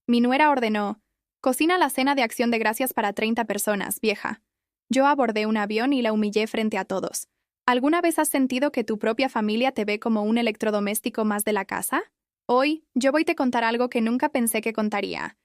Mi nuera ordenó: cocina la cena de acción de gracias para 30 personas, vieja. Yo abordé un avión y la humillé frente a todos. ¿Alguna vez has sentido que tu propia familia te ve como un electrodoméstico más de la casa? Hoy, yo voy a contar algo que nunca pensé que contaría.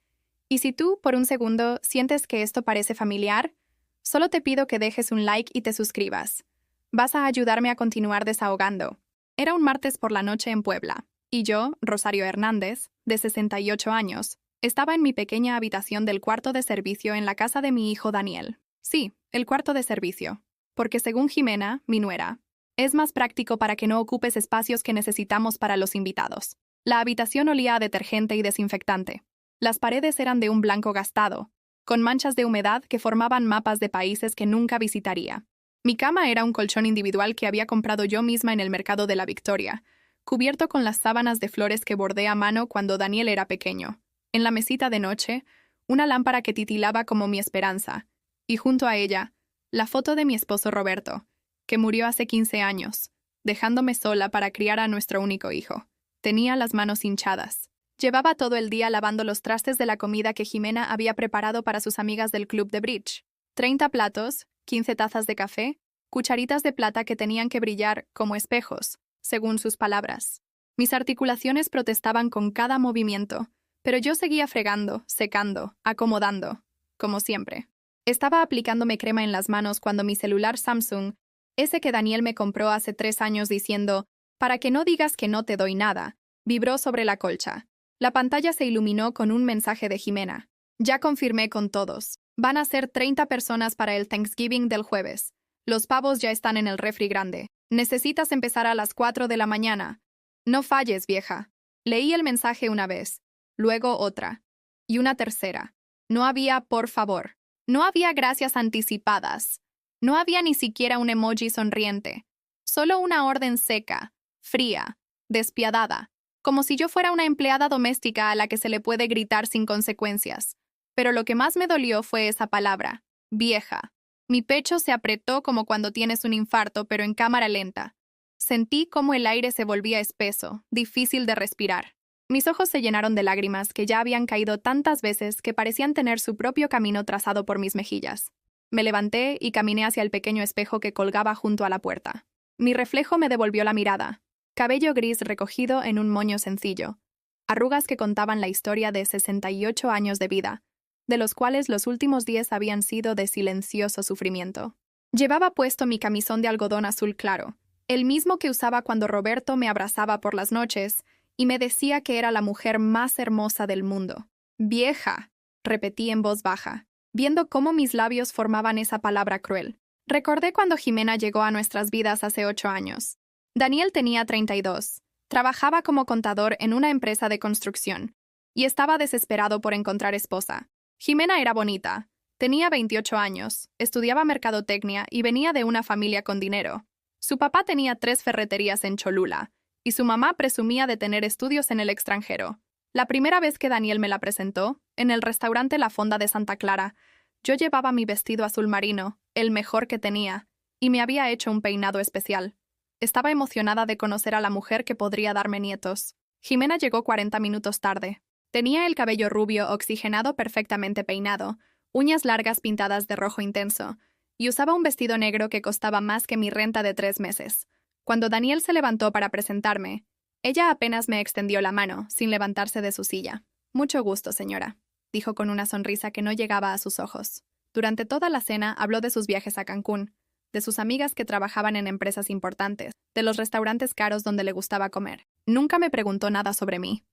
Y si tú, por un segundo, sientes que esto parece familiar, solo te pido que dejes un like y te suscribas. Vas a ayudarme a continuar desahogando. Era un martes por la noche en Puebla, y yo, Rosario Hernández, de 68 años, estaba en mi pequeña habitación del cuarto de servicio en la casa de mi hijo Daniel. Sí, el cuarto de servicio. Porque según Jimena, mi nuera, es más práctico para que no ocupes espacios que necesitamos para los invitados. La habitación olía a detergente y desinfectante. Las paredes eran de un blanco gastado, con manchas de humedad que formaban mapas de países que nunca visitaría. Mi cama era un colchón individual que había comprado yo misma en el mercado de la Victoria, cubierto con las sábanas de flores que bordé a mano cuando Daniel era pequeño. En la mesita de noche, una lámpara que titilaba como mi esperanza, y junto a ella, la foto de mi esposo Roberto, que murió hace 15 años, dejándome sola para criar a nuestro único hijo. Tenía las manos hinchadas. Llevaba todo el día lavando los trastes de la comida que Jimena había preparado para sus amigas del club de bridge. 30 platos, 15 tazas de café, cucharitas de plata que tenían que brillar como espejos, según sus palabras. Mis articulaciones protestaban con cada movimiento, pero yo seguía fregando, secando, acomodando, como siempre. Estaba aplicándome crema en las manos cuando mi celular Samsung, ese que Daniel me compró hace 3 años diciendo, para que no digas que no te doy nada, vibró sobre la colcha. La pantalla se iluminó con un mensaje de Jimena. Ya confirmé con todos. Van a ser 30 personas para el Thanksgiving del jueves. Los pavos ya están en el refri grande. Necesitas empezar a las 4 de la mañana. No falles, vieja. Leí el mensaje una vez, luego otra, y una tercera. No había por favor. No había gracias anticipadas. No había ni siquiera un emoji sonriente. Solo una orden seca, fría, despiadada, como si yo fuera una empleada doméstica a la que se le puede gritar sin consecuencias. Pero lo que más me dolió fue esa palabra, vieja. Mi pecho se apretó como cuando tienes un infarto, pero en cámara lenta. Sentí cómo el aire se volvía espeso, difícil de respirar. Mis ojos se llenaron de lágrimas que ya habían caído tantas veces que parecían tener su propio camino trazado por mis mejillas. Me levanté y caminé hacia el pequeño espejo que colgaba junto a la puerta. Mi reflejo me devolvió la mirada. Cabello gris recogido en un moño sencillo. Arrugas que contaban la historia de 68 años de vida, de los cuales los últimos 10 habían sido de silencioso sufrimiento. Llevaba puesto mi camisón de algodón azul claro, el mismo que usaba cuando Roberto me abrazaba por las noches y me decía que era la mujer más hermosa del mundo. Vieja, repetí en voz baja, viendo cómo mis labios formaban esa palabra cruel. Recordé cuando Jimena llegó a nuestras vidas hace 8 años. Daniel tenía 32, trabajaba como contador en una empresa de construcción, y estaba desesperado por encontrar esposa. Jimena era bonita, tenía 28 años, estudiaba mercadotecnia y venía de una familia con dinero. Su papá tenía 3 ferreterías en Cholula, y su mamá presumía de tener estudios en el extranjero. La primera vez que Daniel me la presentó, en el restaurante La Fonda de Santa Clara, yo llevaba mi vestido azul marino, el mejor que tenía, y me había hecho un peinado especial. Estaba emocionada de conocer a la mujer que podría darme nietos. Jimena llegó 40 minutos tarde. Tenía el cabello rubio oxigenado perfectamente peinado, uñas largas pintadas de rojo intenso, y usaba un vestido negro que costaba más que mi renta de 3 meses. Cuando Daniel se levantó para presentarme, ella apenas me extendió la mano, sin levantarse de su silla. «Mucho gusto, señora», dijo con una sonrisa que no llegaba a sus ojos. Durante toda la cena habló de sus viajes a Cancún, de sus amigas que trabajaban en empresas importantes, de los restaurantes caros donde le gustaba comer. Nunca me preguntó nada sobre mí.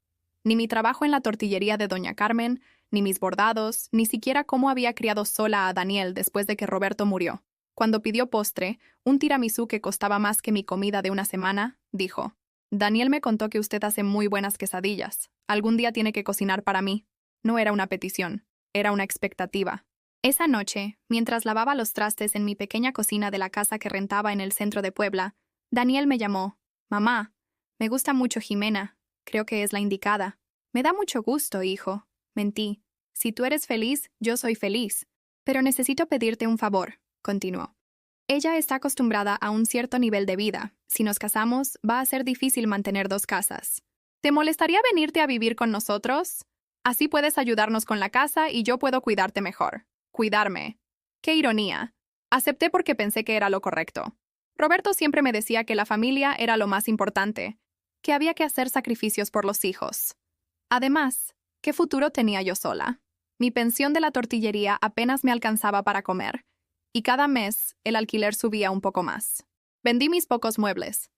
Ni mi trabajo en la tortillería de Doña Carmen, ni mis bordados, ni siquiera cómo había criado sola a Daniel después de que Roberto murió. Cuando pidió postre, un tiramisú que costaba más que mi comida de una semana, dijo: «Daniel me contó que usted hace muy buenas quesadillas. Algún día tiene que cocinar para mí». No era una petición, era una expectativa. Esa noche, mientras lavaba los trastes en mi pequeña cocina de la casa que rentaba en el centro de Puebla, Daniel me llamó. «Mamá, me gusta mucho Jimena. Creo que es la indicada». «Me da mucho gusto, hijo». Mentí. «Si tú eres feliz, yo soy feliz. Pero necesito pedirte un favor», continuó. «Ella está acostumbrada a un cierto nivel de vida. Si nos casamos, va a ser difícil mantener 2 casas. ¿Te molestaría venirte a vivir con nosotros? Así puedes ayudarnos con la casa y yo puedo cuidarte mejor. Cuidarme. ¡Qué ironía! Acepté porque pensé que era lo correcto. Roberto siempre me decía que la familia era lo más importante, que había que hacer sacrificios por los hijos. Además, ¿qué futuro tenía yo sola? Mi pensión de la tortillería apenas me alcanzaba para comer, y cada mes el alquiler subía un poco más. Vendí mis pocos muebles,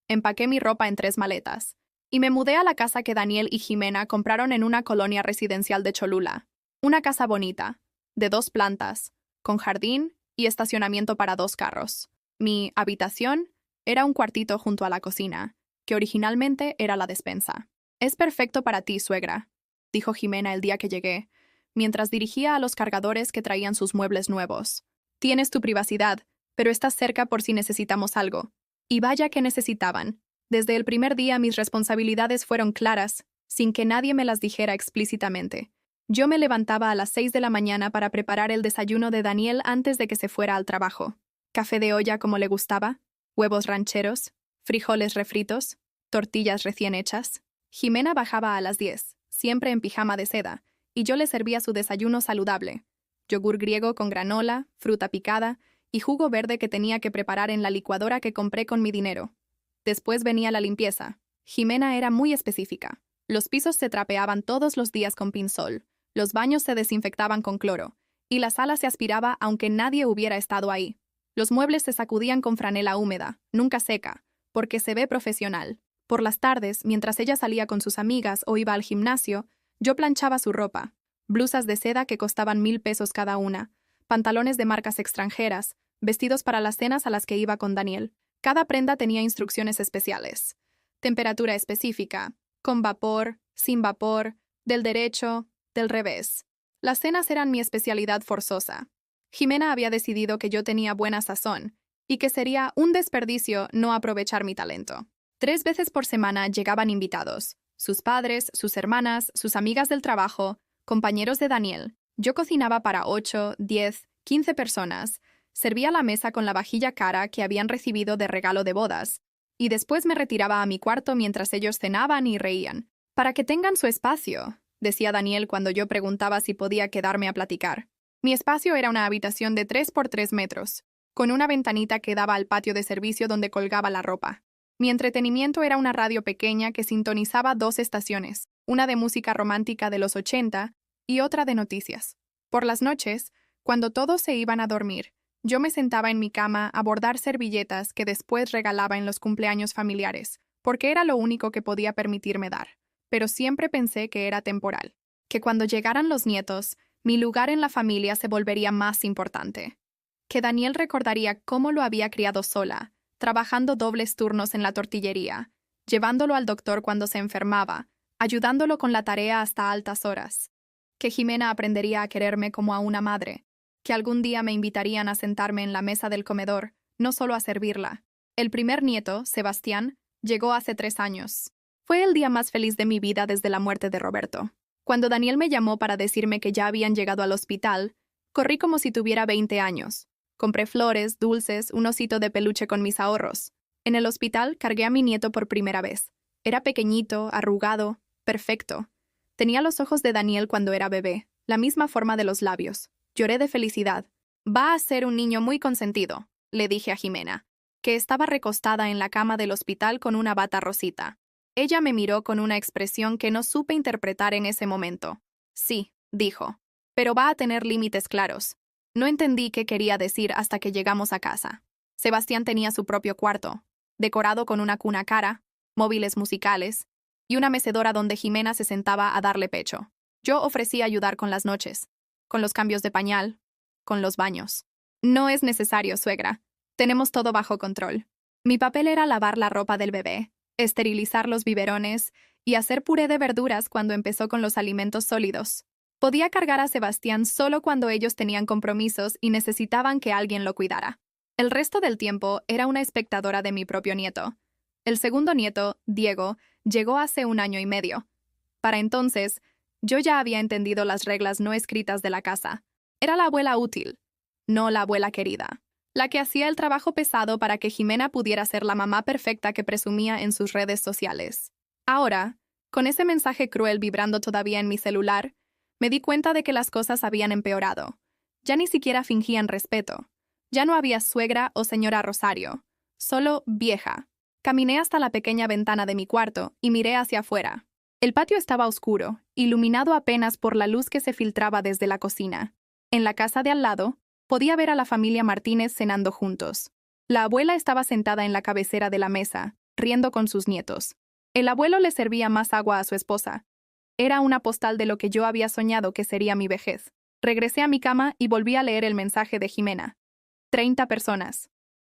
empaqué mi ropa en 3 maletas, y me mudé a la casa que Daniel y Jimena compraron en una colonia residencial de Cholula. Una casa bonita, de 2 plantas, con jardín y estacionamiento para 2 carros. Mi habitación era un cuartito junto a la cocina, que originalmente era la despensa. «Es perfecto para ti, suegra», dijo Jimena el día que llegué, mientras dirigía a los cargadores que traían sus muebles nuevos. «Tienes tu privacidad, pero estás cerca por si necesitamos algo». Y vaya que necesitaban. Desde el primer día mis responsabilidades fueron claras, sin que nadie me las dijera explícitamente. Yo me levantaba a las 6 de la mañana para preparar el desayuno de Daniel antes de que se fuera al trabajo. Café de olla como le gustaba, huevos rancheros, frijoles refritos, tortillas recién hechas. Jimena bajaba a las 10, siempre en pijama de seda, y yo le servía su desayuno saludable. Yogur griego con granola, fruta picada y jugo verde que tenía que preparar en la licuadora que compré con mi dinero. Después venía la limpieza. Jimena era muy específica. Los pisos se trapeaban todos los días con Pinsol, los baños se desinfectaban con cloro, y la sala se aspiraba aunque nadie hubiera estado ahí. Los muebles se sacudían con franela húmeda, nunca seca, porque se ve profesional. Por las tardes, mientras ella salía con sus amigas o iba al gimnasio, yo planchaba su ropa. Blusas de seda que costaban 1000 pesos cada una, pantalones de marcas extranjeras, vestidos para las cenas a las que iba con Daniel. Cada prenda tenía instrucciones especiales. Temperatura específica, con vapor, sin vapor, del derecho, del revés. Las cenas eran mi especialidad forzosa. Jimena había decidido que yo tenía buena sazón y que sería un desperdicio no aprovechar mi talento. 3 veces por semana llegaban invitados, sus padres, sus hermanas, sus amigas del trabajo, compañeros de Daniel. Yo cocinaba para 8, 10, 15 personas, servía la mesa con la vajilla cara que habían recibido de regalo de bodas, y después me retiraba a mi cuarto mientras ellos cenaban y reían. «Para que tengan su espacio», decía Daniel cuando yo preguntaba si podía quedarme a platicar. Mi espacio era una habitación de 3 por 3 metros, con una ventanita que daba al patio de servicio donde colgaba la ropa. Mi entretenimiento era una radio pequeña que sintonizaba 2 estaciones, una de música romántica de los 80 y otra de noticias. Por las noches, cuando todos se iban a dormir, yo me sentaba en mi cama a bordar servilletas que después regalaba en los cumpleaños familiares, porque era lo único que podía permitirme dar. Pero siempre pensé que era temporal, que cuando llegaran los nietos, mi lugar en la familia se volvería más importante, que Daniel recordaría cómo lo había criado sola, trabajando dobles turnos en la tortillería, llevándolo al doctor cuando se enfermaba, ayudándolo con la tarea hasta altas horas, que Jimena aprendería a quererme como a una madre, que algún día me invitarían a sentarme en la mesa del comedor, no solo a servirla. El primer nieto, Sebastián, llegó hace 3 años. Fue el día más feliz de mi vida desde la muerte de Roberto. Cuando Daniel me llamó para decirme que ya habían llegado al hospital, corrí como si tuviera 20 años. Compré flores, dulces, un osito de peluche con mis ahorros. En el hospital cargué a mi nieto por primera vez. Era pequeñito, arrugado, perfecto. Tenía los ojos de Daniel cuando era bebé, la misma forma de los labios. Lloré de felicidad. «Va a ser un niño muy consentido», le dije a Jimena, que estaba recostada en la cama del hospital con una bata rosita. Ella me miró con una expresión que no supe interpretar en ese momento. «Sí», dijo, «pero va a tener límites claros». No entendí qué quería decir hasta que llegamos a casa. Sebastián tenía su propio cuarto, decorado con una cuna cara, móviles musicales y una mecedora donde Jimena se sentaba a darle pecho. Yo ofrecí ayudar con las noches, con los cambios de pañal, con los baños. «No es necesario, suegra. Tenemos todo bajo control». Mi papel era lavar la ropa del bebé, esterilizar los biberones y hacer puré de verduras cuando empezó con los alimentos sólidos. Podía cargar a Sebastián solo cuando ellos tenían compromisos y necesitaban que alguien lo cuidara. El resto del tiempo era una espectadora de mi propio nieto. El segundo nieto, Diego, llegó hace 1 año y medio. Para entonces, yo ya había entendido las reglas no escritas de la casa. Era la abuela útil, no la abuela querida, la que hacía el trabajo pesado para que Jimena pudiera ser la mamá perfecta que presumía en sus redes sociales. Ahora, Con ese mensaje cruel vibrando todavía en mi celular, me di cuenta de que las cosas habían empeorado. Ya ni siquiera fingían respeto. Ya no había suegra o señora Rosario, solo vieja. Caminé hasta la pequeña ventana de mi cuarto y miré hacia afuera. El patio estaba oscuro, iluminado apenas por la luz que se filtraba desde la cocina. En la casa de al lado, podía ver a la familia Martínez cenando juntos. La abuela estaba sentada en la cabecera de la mesa, riendo con sus nietos. El abuelo le servía más agua a su esposa. Era una postal de lo que yo había soñado que sería mi vejez. Regresé a mi cama y volví a leer el mensaje de Jimena. 30 personas.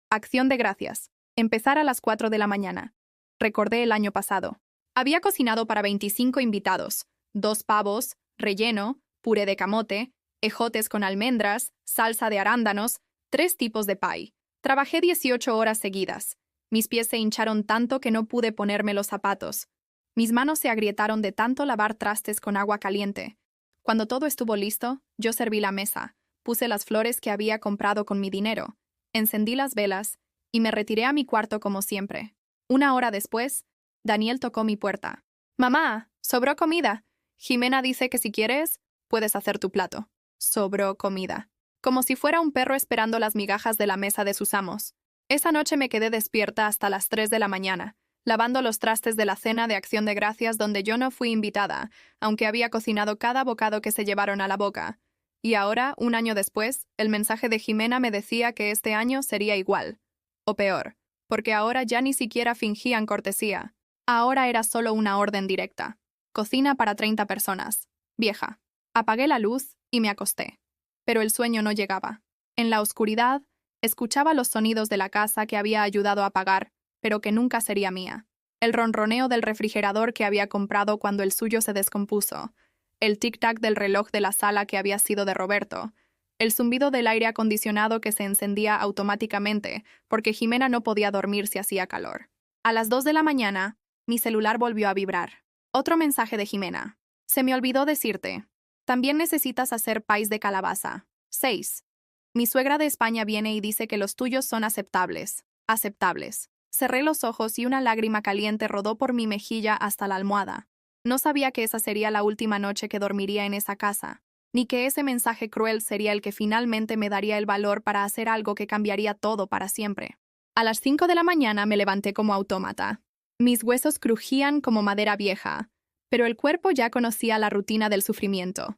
Acción de gracias. Empezar a las 4 de la mañana. Recordé el año pasado. Había cocinado para 25 invitados. 2 pavos, relleno, puré de camote, ejotes con almendras, salsa de arándanos, 3 tipos de pie. Trabajé 18 horas seguidas. Mis pies se hincharon tanto que no pude ponerme los zapatos. Mis manos se agrietaron de tanto lavar trastes con agua caliente. Cuando todo estuvo listo, yo serví la mesa, puse las flores que había comprado con mi dinero, encendí las velas y me retiré a mi cuarto como siempre. 1 hora después, Daniel tocó mi puerta. «Mamá, sobró comida. Jimena dice que si quieres, puedes hacer tu plato». Sobró comida. Como si fuera un perro esperando las migajas de la mesa de sus amos. Esa noche me quedé despierta hasta las 3 de la mañana, lavando los trastes de la cena de Acción de Gracias donde yo no fui invitada, aunque había cocinado cada bocado que se llevaron a la boca. Y ahora, 1 año después, el mensaje de Jimena me decía que este año sería igual. O peor, porque ahora ya ni siquiera fingían cortesía. Ahora era solo una orden directa. Cocina para 30 personas. Vieja. Apagué la luz y me acosté. Pero el sueño no llegaba. En la oscuridad, escuchaba los sonidos de la casa que había ayudado a apagar, pero que nunca sería mía. El ronroneo del refrigerador que había comprado cuando el suyo se descompuso. El tic-tac del reloj de la sala que había sido de Roberto. El zumbido del aire acondicionado que se encendía automáticamente porque Jimena no podía dormir si hacía calor. A las 2 de la mañana, mi celular volvió a vibrar. Otro mensaje de Jimena. Se me olvidó decirte. También necesitas hacer pies de calabaza. 6. Mi suegra de España viene y dice que los tuyos son aceptables. Aceptables. Cerré los ojos y una lágrima caliente rodó por mi mejilla hasta la almohada. No sabía que esa sería la última noche que dormiría en esa casa, ni que ese mensaje cruel sería el que finalmente me daría el valor para hacer algo que cambiaría todo para siempre. A las 5 de la mañana me levanté como autómata. Mis huesos crujían como madera vieja, pero el cuerpo ya conocía la rutina del sufrimiento.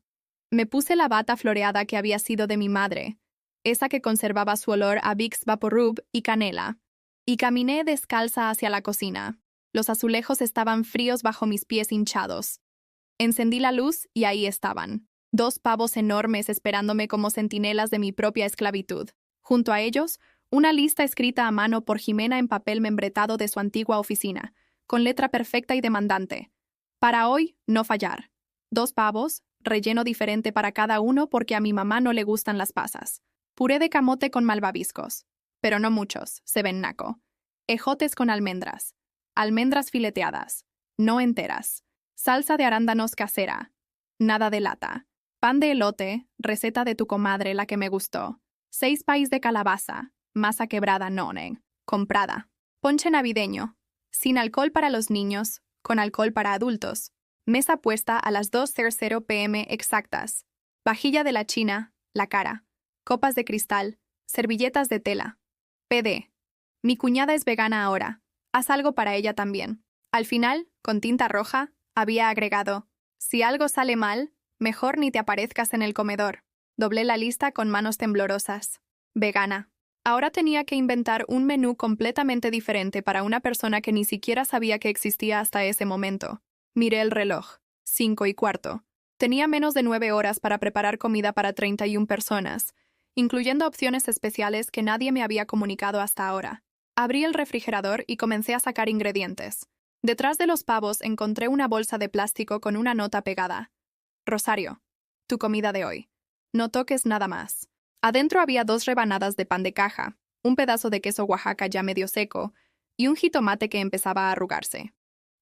Me puse la bata floreada que había sido de mi madre, esa que conservaba su olor a Vicks Vaporub y canela, y caminé descalza hacia la cocina. Los azulejos estaban fríos bajo mis pies hinchados. Encendí la luz y ahí estaban, 2 pavos enormes esperándome como centinelas de mi propia esclavitud. Junto a ellos, una lista escrita a mano por Jimena en papel membretado de su antigua oficina, con letra perfecta y demandante. Para hoy, no fallar. 2 pavos, relleno diferente para cada uno porque a mi mamá no le gustan las pasas. Puré de camote con malvaviscos, pero no muchos, se ven naco. Ejotes con almendras. Almendras fileteadas, no enteras. Salsa de arándanos casera. Nada de lata. Pan de elote, receta de tu comadre la que me gustó. 6 pies de calabaza. Masa quebrada nonen, comprada. Ponche navideño, sin alcohol para los niños, con alcohol para adultos. Mesa puesta a las 2:00 p.m. exactas. Vajilla de la China, la cara. Copas de cristal, servilletas de tela. PD. Mi cuñada es vegana ahora. Haz algo para ella también. Al final, con tinta roja, había agregado: si algo sale mal, mejor ni te aparezcas en el comedor. Doblé la lista con manos temblorosas. Vegana. Ahora tenía que inventar un menú completamente diferente para una persona que ni siquiera sabía que existía hasta ese momento. Miré el reloj. 5:15. Tenía menos de 9 horas para preparar comida para 31 personas, incluyendo opciones especiales que nadie me había comunicado hasta ahora. Abrí el refrigerador y comencé a sacar ingredientes. Detrás de los pavos encontré una bolsa de plástico con una nota pegada. Rosario, tu comida de hoy. No toques nada más. Adentro había 2 rebanadas de pan de caja, un pedazo de queso Oaxaca ya medio seco y un jitomate que empezaba a arrugarse.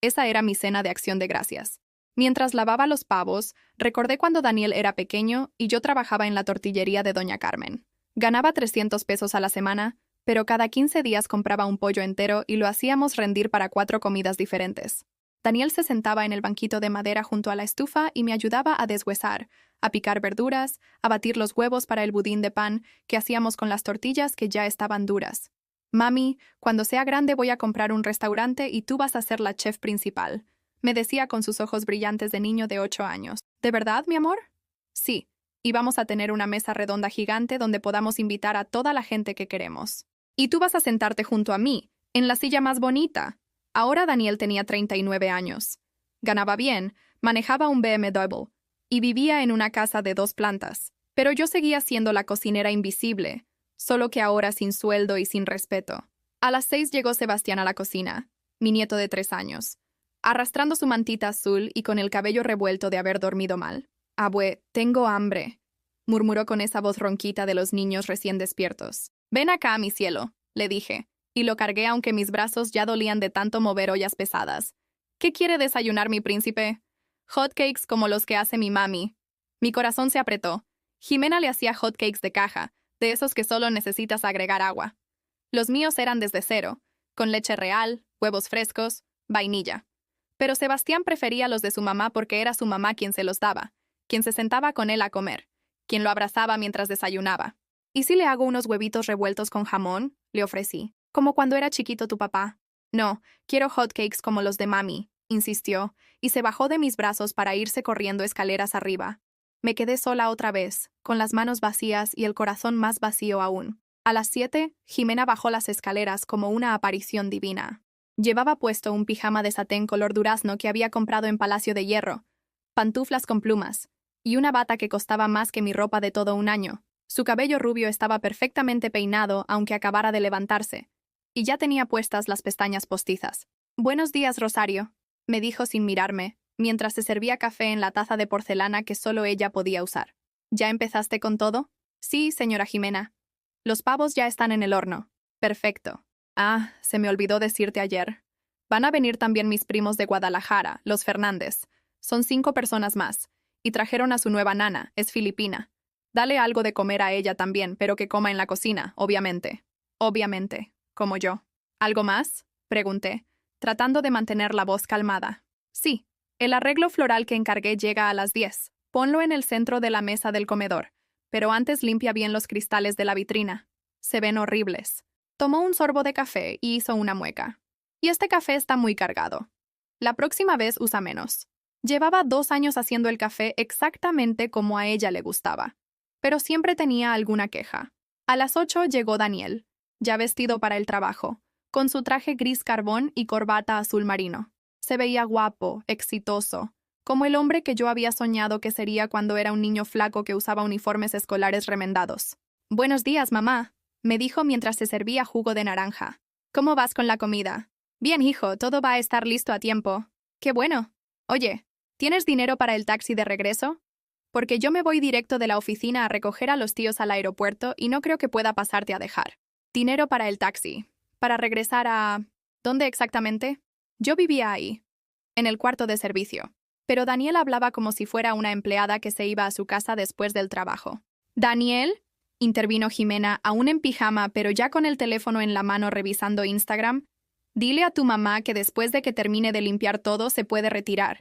Esa era mi cena de Acción de Gracias. Mientras lavaba los pavos, recordé cuando Daniel era pequeño y yo trabajaba en la tortillería de Doña Carmen. Ganaba 300 pesos a la semana, pero cada 15 días compraba un pollo entero y lo hacíamos rendir para 4 comidas diferentes. Daniel se sentaba en el banquito de madera junto a la estufa y me ayudaba a deshuesar, a picar verduras, a batir los huevos para el budín de pan que hacíamos con las tortillas que ya estaban duras. Mami, cuando sea grande voy a comprar un restaurante y tú vas a ser la chef principal, me decía con sus ojos brillantes de niño de 8 años. ¿De verdad, mi amor? Sí, y vamos a tener una mesa redonda gigante donde podamos invitar a toda la gente que queremos. Y tú vas a sentarte junto a mí, en la silla más bonita. Ahora Daniel tenía 39 años. Ganaba bien, manejaba un BMW y vivía en una casa de 2 plantas. Pero yo seguía siendo la cocinera invisible, solo que ahora sin sueldo y sin respeto. A las 6 llegó Sebastián a la cocina, mi nieto de 3 años, arrastrando su mantita azul y con el cabello revuelto de haber dormido mal. «Abue, tengo hambre», murmuró con esa voz ronquita de los niños recién despiertos. «Ven acá, mi cielo», le dije, y lo cargué aunque mis brazos ya dolían de tanto mover ollas pesadas. «¿Qué quiere desayunar mi príncipe?» «Hotcakes como los que hace mi mami». Mi corazón se apretó. Jimena le hacía hotcakes de caja, de esos que solo necesitas agregar agua. Los míos eran desde cero, con leche real, huevos frescos, vainilla. Pero Sebastián prefería los de su mamá porque era su mamá quien se los daba, quien se sentaba con él a comer, quien lo abrazaba mientras desayunaba. «¿Y si le hago unos huevitos revueltos con jamón?», le ofrecí. «Como cuando era chiquito tu papá». «No, quiero hotcakes como los de mami», insistió, y se bajó de mis brazos para irse corriendo escaleras arriba. Me quedé sola otra vez, con las manos vacías y el corazón más vacío aún. A las 7, Jimena bajó las escaleras como una aparición divina. Llevaba puesto un pijama de satén color durazno que había comprado en Palacio de Hierro, pantuflas con plumas, y una bata que costaba más que mi ropa de todo un año. Su cabello rubio estaba perfectamente peinado aunque acabara de levantarse, y ya tenía puestas las pestañas postizas. «Buenos días, Rosario», me dijo sin mirarme, mientras se servía café en la taza de porcelana que solo ella podía usar. «¿Ya empezaste con todo?» «Sí, señora Jimena. Los pavos ya están en el horno». «Perfecto. Ah, se me olvidó decirte ayer. Van a venir también mis primos de Guadalajara, los Fernández. Son 5 personas más, y trajeron a su nueva nana, es filipina. Dale algo de comer a ella también, pero que coma en la cocina, obviamente». «Obviamente, como yo». «¿Algo más?», pregunté, tratando de mantener la voz calmada. «Sí. El arreglo floral que encargué llega a las 10. Ponlo en el centro de la mesa del comedor, pero antes limpia bien los cristales de la vitrina. Se ven horribles». Tomó un sorbo de café y hizo una mueca. «Y este café está muy cargado. La próxima vez usa menos». Llevaba 2 años haciendo el café exactamente como a ella le gustaba, pero siempre tenía alguna queja. A las 8 llegó Daniel, ya vestido para el trabajo, con su traje gris carbón y corbata azul marino. Se veía guapo, exitoso, como el hombre que yo había soñado que sería cuando era un niño flaco que usaba uniformes escolares remendados. «Buenos días, mamá», me dijo mientras se servía jugo de naranja. «¿Cómo vas con la comida?» «Bien, hijo, todo va a estar listo a tiempo». «Qué bueno. Oye, ¿tienes dinero para el taxi de regreso? Porque yo me voy directo de la oficina a recoger a los tíos al aeropuerto y no creo que pueda pasarte a dejar». «Dinero para el taxi. Para regresar a... ¿Dónde exactamente?» Yo vivía ahí, en el cuarto de servicio. Pero Daniel hablaba como si fuera una empleada que se iba a su casa después del trabajo. «¿Daniel?», intervino Jimena, aún en pijama, pero ya con el teléfono en la mano revisando Instagram. «Dile a tu mamá que después de que termine de limpiar todo se puede retirar.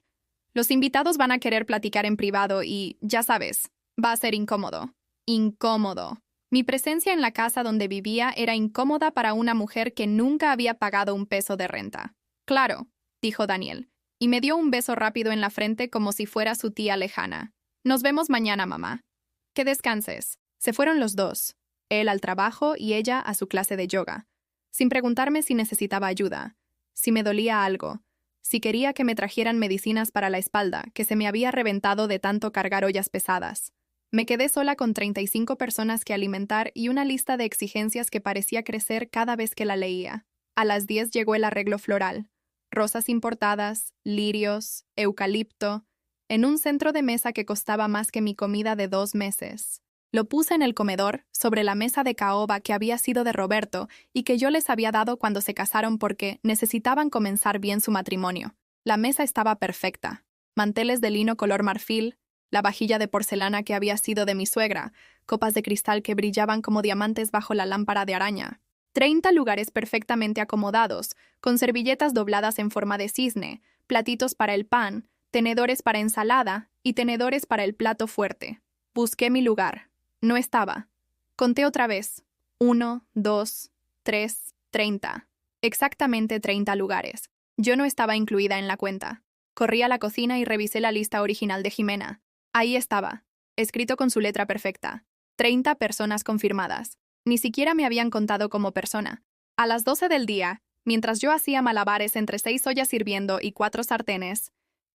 Los invitados van a querer platicar en privado y, ya sabes, va a ser incómodo». Incómodo. Mi presencia en la casa donde vivía era incómoda para una mujer que nunca había pagado un peso de renta. «Claro», dijo Daniel, y me dio un beso rápido en la frente como si fuera su tía lejana. «Nos vemos mañana, mamá. Que descanses». Se fueron los dos, él al trabajo y ella a su clase de yoga, sin preguntarme si necesitaba ayuda, si me dolía algo, si quería que me trajeran medicinas para la espalda, que se me había reventado de tanto cargar ollas pesadas. Me quedé sola con 35 personas que alimentar y una lista de exigencias que parecía crecer cada vez que la leía. A las 10 llegó el arreglo floral. Rosas importadas, lirios, eucalipto, en un centro de mesa que costaba más que mi comida de 2 meses. Lo puse en el comedor, sobre la mesa de caoba que había sido de Roberto y que yo les había dado cuando se casaron porque necesitaban comenzar bien su matrimonio. La mesa estaba perfecta. Manteles de lino color marfil, la vajilla de porcelana que había sido de mi suegra, copas de cristal que brillaban como diamantes bajo la lámpara de araña. 30 lugares perfectamente acomodados, con servilletas dobladas en forma de cisne, platitos para el pan, tenedores para ensalada y tenedores para el plato fuerte. Busqué mi lugar. No estaba. Conté otra vez. 1, 2, 3, 30. Exactamente 30 lugares. Yo no estaba incluida en la cuenta. Corrí a la cocina y revisé la lista original de Jimena. Ahí estaba, escrito con su letra perfecta. 30 personas confirmadas. Ni siquiera me habían contado como persona. A las 12 del día, mientras yo hacía malabares entre 6 ollas hirviendo y 4 sartenes,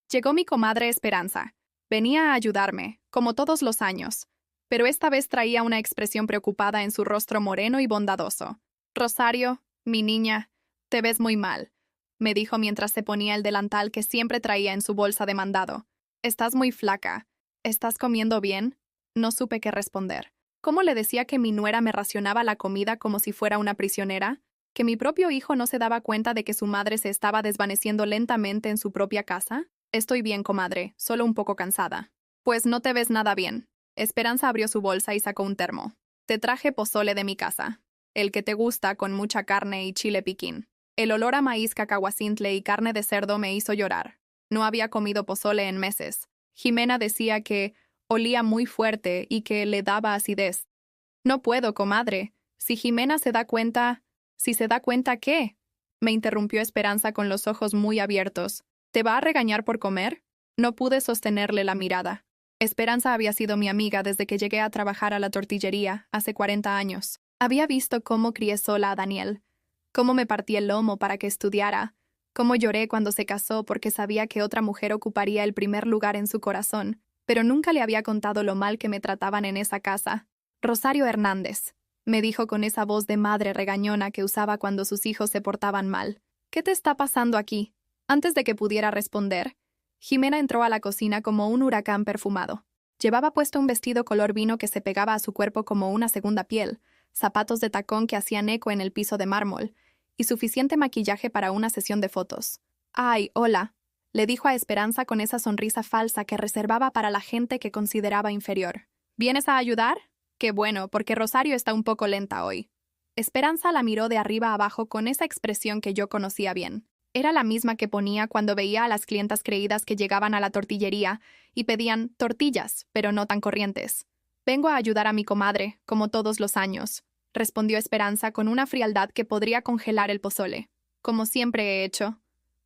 llegó mi comadre Esperanza. Venía a ayudarme, como todos los años, pero esta vez traía una expresión preocupada en su rostro moreno y bondadoso. «Rosario, mi niña, te ves muy mal», me dijo mientras se ponía el delantal que siempre traía en su bolsa de mandado. «Estás muy flaca. ¿Estás comiendo bien?» No supe qué responder. ¿Cómo le decía que mi nuera me racionaba la comida como si fuera una prisionera? ¿Que mi propio hijo no se daba cuenta de que su madre se estaba desvaneciendo lentamente en su propia casa? Estoy bien, comadre, solo un poco cansada. Pues no te ves nada bien. Esperanza abrió su bolsa y sacó un termo. Te traje pozole de mi casa. El que te gusta, con mucha carne y chile piquín. El olor a maíz cacahuacintle y carne de cerdo me hizo llorar. No había comido pozole en meses. Jimena decía que olía muy fuerte y que le daba acidez. No puedo, comadre. Si Jimena se da cuenta... ¿Si se da cuenta qué? Me interrumpió Esperanza con los ojos muy abiertos. ¿Te va a regañar por comer? No pude sostenerle la mirada. Esperanza había sido mi amiga desde que llegué a trabajar a la tortillería, hace 40 años. Había visto cómo crié sola a Daniel, cómo me partí el lomo para que estudiara, cómo lloré cuando se casó porque sabía que otra mujer ocuparía el primer lugar en su corazón, pero nunca le había contado lo mal que me trataban en esa casa. Rosario Hernández, me dijo con esa voz de madre regañona que usaba cuando sus hijos se portaban mal. ¿Qué te está pasando aquí? Antes de que pudiera responder, Jimena entró a la cocina como un huracán perfumado. Llevaba puesto un vestido color vino que se pegaba a su cuerpo como una segunda piel, zapatos de tacón que hacían eco en el piso de mármol, y suficiente maquillaje para una sesión de fotos. «Ay, hola», le dijo a Esperanza con esa sonrisa falsa que reservaba para la gente que consideraba inferior. «¿Vienes a ayudar? Qué bueno, porque Rosario está un poco lenta hoy». Esperanza la miró de arriba a abajo con esa expresión que yo conocía bien. Era la misma que ponía cuando veía a las clientas creídas que llegaban a la tortillería y pedían tortillas, pero no tan corrientes. «Vengo a ayudar a mi comadre, como todos los años», respondió Esperanza con una frialdad que podría congelar el pozole. «Como siempre he hecho».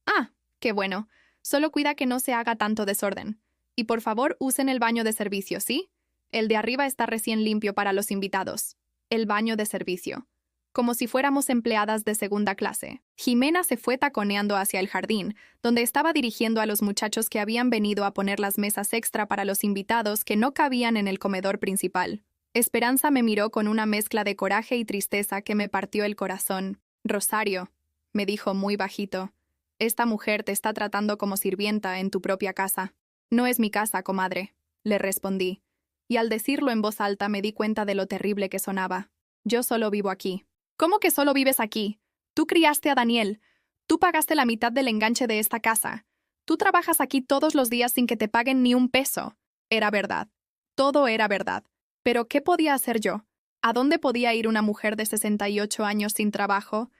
«Ah, qué bueno. Solo cuida que no se haga tanto desorden. Y por favor usen el baño de servicio, ¿sí? El de arriba está recién limpio para los invitados». El baño de servicio. Como si fuéramos empleadas de segunda clase. Jimena se fue taconeando hacia el jardín, donde estaba dirigiendo a los muchachos que habían venido a poner las mesas extra para los invitados que no cabían en el comedor principal. Esperanza me miró con una mezcla de coraje y tristeza que me partió el corazón. «Rosario», me dijo muy bajito, «esta mujer te está tratando como sirvienta en tu propia casa». «No es mi casa, comadre», le respondí, y al decirlo en voz alta me di cuenta de lo terrible que sonaba. «Yo solo vivo aquí». «¿Cómo que solo vives aquí? Tú criaste a Daniel. Tú pagaste la mitad del enganche de esta casa. Tú trabajas aquí todos los días sin que te paguen ni un peso». Era verdad. Todo era verdad. Pero ¿qué podía hacer yo? ¿A dónde podía ir una mujer de 68 años sin trabajo,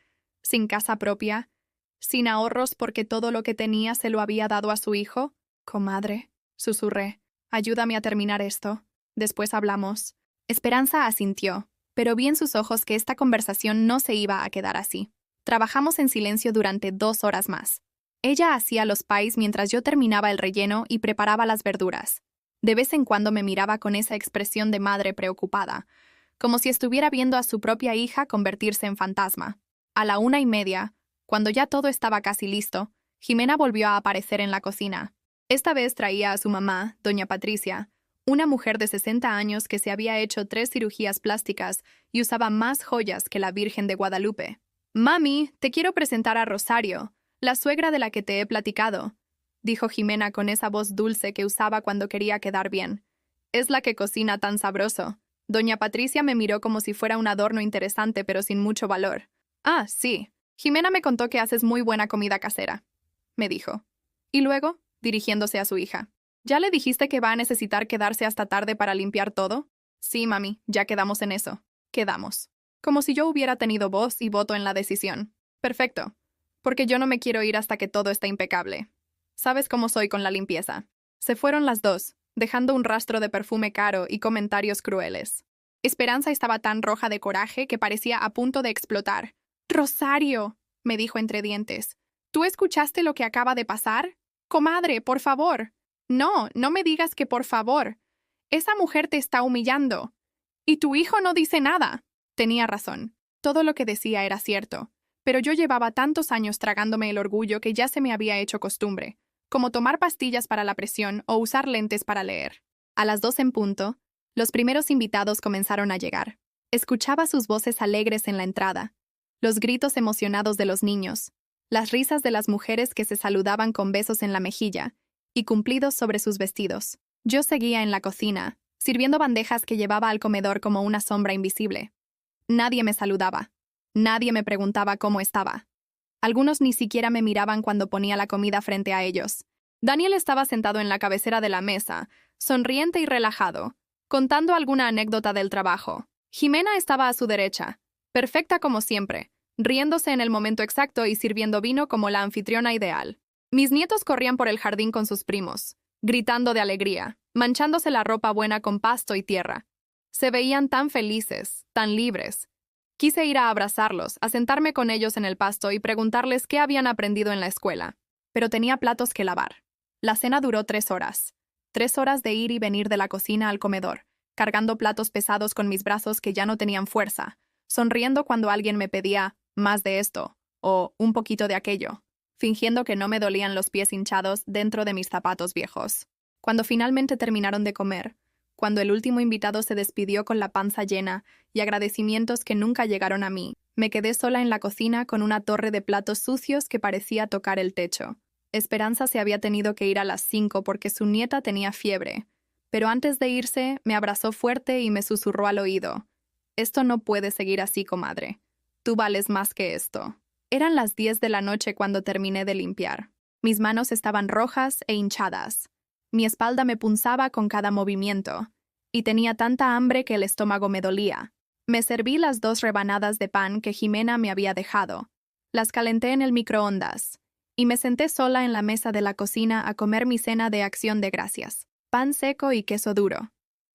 sin casa propia, sin ahorros porque todo lo que tenía se lo había dado a su hijo? «Comadre», susurré, «ayúdame a terminar esto. Después hablamos». Esperanza asintió, pero vi en sus ojos que esta conversación no se iba a quedar así. Trabajamos en silencio durante 2 horas más. Ella hacía los pies mientras yo terminaba el relleno y preparaba las verduras. De vez en cuando me miraba con esa expresión de madre preocupada, como si estuviera viendo a su propia hija convertirse en fantasma. A la 1:30, cuando ya todo estaba casi listo, Jimena volvió a aparecer en la cocina. Esta vez traía a su mamá, doña Patricia, una mujer de 60 años que se había hecho 3 cirugías plásticas y usaba más joyas que la Virgen de Guadalupe. «Mami, te quiero presentar a Rosario, la suegra de la que te he platicado», dijo Jimena con esa voz dulce que usaba cuando quería quedar bien. «Es la que cocina tan sabroso». Doña Patricia me miró como si fuera un adorno interesante pero sin mucho valor. «Ah, sí. Jimena me contó que haces muy buena comida casera», me dijo. Y luego, dirigiéndose a su hija, «¿Ya le dijiste que va a necesitar quedarse hasta tarde para limpiar todo?» «Sí, mami, ya quedamos en eso». «Quedamos». Como si yo hubiera tenido voz y voto en la decisión. «Perfecto. Porque yo no me quiero ir hasta que todo esté impecable». Sabes cómo soy con la limpieza. Se fueron las dos, dejando un rastro de perfume caro y comentarios crueles. Esperanza estaba tan roja de coraje que parecía a punto de explotar. «Rosario», me dijo entre dientes, ¿tú escuchaste lo que acaba de pasar? Comadre, por favor. No, no me digas que por favor. Esa mujer te está humillando. Y tu hijo no dice nada. Tenía razón. Todo lo que decía era cierto. Pero yo llevaba tantos años tragándome el orgullo que ya se me había hecho costumbre, como tomar pastillas para la presión o usar lentes para leer. A las 2 en punto, los primeros invitados comenzaron a llegar. Escuchaba sus voces alegres en la entrada, los gritos emocionados de los niños, las risas de las mujeres que se saludaban con besos en la mejilla y cumplidos sobre sus vestidos. Yo seguía en la cocina, sirviendo bandejas que llevaba al comedor como una sombra invisible. Nadie me saludaba. Nadie me preguntaba cómo estaba. Algunos ni siquiera me miraban cuando ponía la comida frente a ellos. Daniel estaba sentado en la cabecera de la mesa, sonriente y relajado, contando alguna anécdota del trabajo. Jimena estaba a su derecha, perfecta como siempre, riéndose en el momento exacto y sirviendo vino como la anfitriona ideal. Mis nietos corrían por el jardín con sus primos, gritando de alegría, manchándose la ropa buena con pasto y tierra. Se veían tan felices, tan libres. Quise ir a abrazarlos, a sentarme con ellos en el pasto y preguntarles qué habían aprendido en la escuela, pero tenía platos que lavar. La cena duró 3 horas. 3 horas de ir y venir de la cocina al comedor, cargando platos pesados con mis brazos que ya no tenían fuerza, sonriendo cuando alguien me pedía más de esto o un poquito de aquello, fingiendo que no me dolían los pies hinchados dentro de mis zapatos viejos. Cuando finalmente terminaron de comer, cuando el último invitado se despidió con la panza llena y agradecimientos que nunca llegaron a mí, me quedé sola en la cocina con una torre de platos sucios que parecía tocar el techo. Esperanza se había tenido que ir a las 5 porque su nieta tenía fiebre, pero antes de irse me abrazó fuerte y me susurró al oído: «Esto no puede seguir así, comadre. Tú vales más que esto». Eran las 10 de la noche cuando terminé de limpiar. Mis manos estaban rojas e hinchadas. Mi espalda me punzaba con cada movimiento, y tenía tanta hambre que el estómago me dolía. Me serví las 2 rebanadas de pan que Jimena me había dejado. Las calenté en el microondas, y me senté sola en la mesa de la cocina a comer mi cena de acción de gracias, pan seco y queso duro,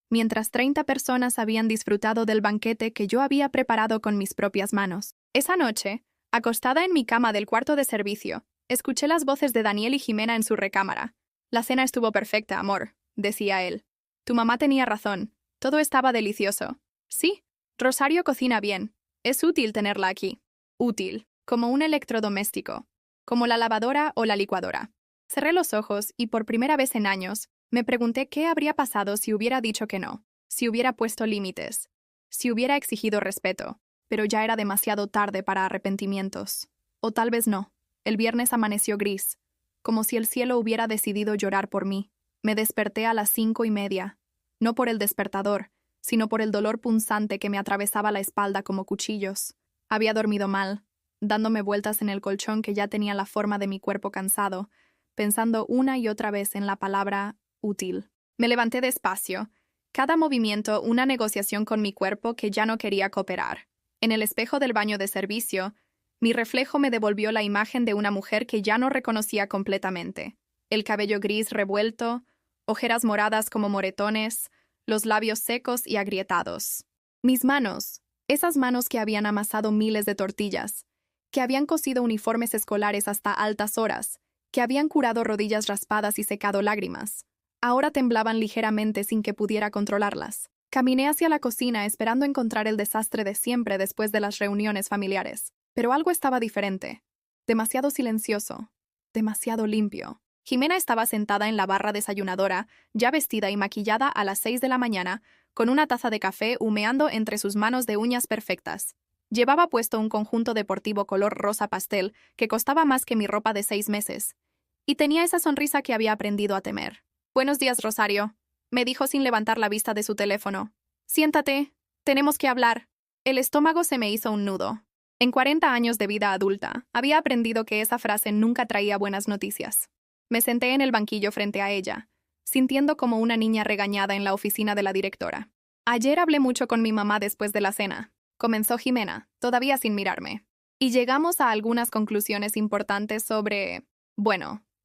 mientras 30 personas habían disfrutado del banquete que yo había preparado con mis propias manos. Esa noche, acostada en mi cama del cuarto de servicio, escuché las voces de Daniel y Jimena en su recámara. «La cena estuvo perfecta, amor», decía él. «Tu mamá tenía razón. Todo estaba delicioso». «Sí, Rosario cocina bien. Es útil tenerla aquí». Útil, como un electrodoméstico, como la lavadora o la licuadora. Cerré los ojos y por primera vez en años me pregunté qué habría pasado si hubiera dicho que no, si hubiera puesto límites, si hubiera exigido respeto, pero ya era demasiado tarde para arrepentimientos. O tal vez no. El viernes amaneció gris, como si el cielo hubiera decidido llorar por mí. Me desperté a las 5:30, no por el despertador, sino por el dolor punzante que me atravesaba la espalda como cuchillos. Había dormido mal, dándome vueltas en el colchón que ya tenía la forma de mi cuerpo cansado, pensando una y otra vez en la palabra útil. Me levanté despacio, cada movimiento una negociación con mi cuerpo que ya no quería cooperar. En el espejo del baño de servicio, mi reflejo me devolvió la imagen de una mujer que ya no reconocía completamente. El cabello gris revuelto, ojeras moradas como moretones, los labios secos y agrietados. Mis manos, esas manos que habían amasado miles de tortillas, que habían cosido uniformes escolares hasta altas horas, que habían curado rodillas raspadas y secado lágrimas, ahora temblaban ligeramente sin que pudiera controlarlas. Caminé hacia la cocina esperando encontrar el desastre de siempre después de las reuniones familiares. Pero algo estaba diferente. Demasiado silencioso. Demasiado limpio. Jimena estaba sentada en la barra desayunadora, ya vestida y maquillada a las 6 de la mañana, con una taza de café humeando entre sus manos de uñas perfectas. Llevaba puesto un conjunto deportivo color rosa pastel que costaba más que mi ropa de 6 meses. Y tenía esa sonrisa que había aprendido a temer. «Buenos días, Rosario», me dijo sin levantar la vista de su teléfono. «Siéntate. Tenemos que hablar». El estómago se me hizo un nudo. En 40 años de vida adulta, había aprendido que esa frase nunca traía buenas noticias. Me senté en el banquillo frente a ella, sintiendo como una niña regañada en la oficina de la directora. «Ayer hablé mucho con mi mamá después de la cena», comenzó Jimena, todavía sin mirarme. «Y llegamos a algunas conclusiones importantes sobre...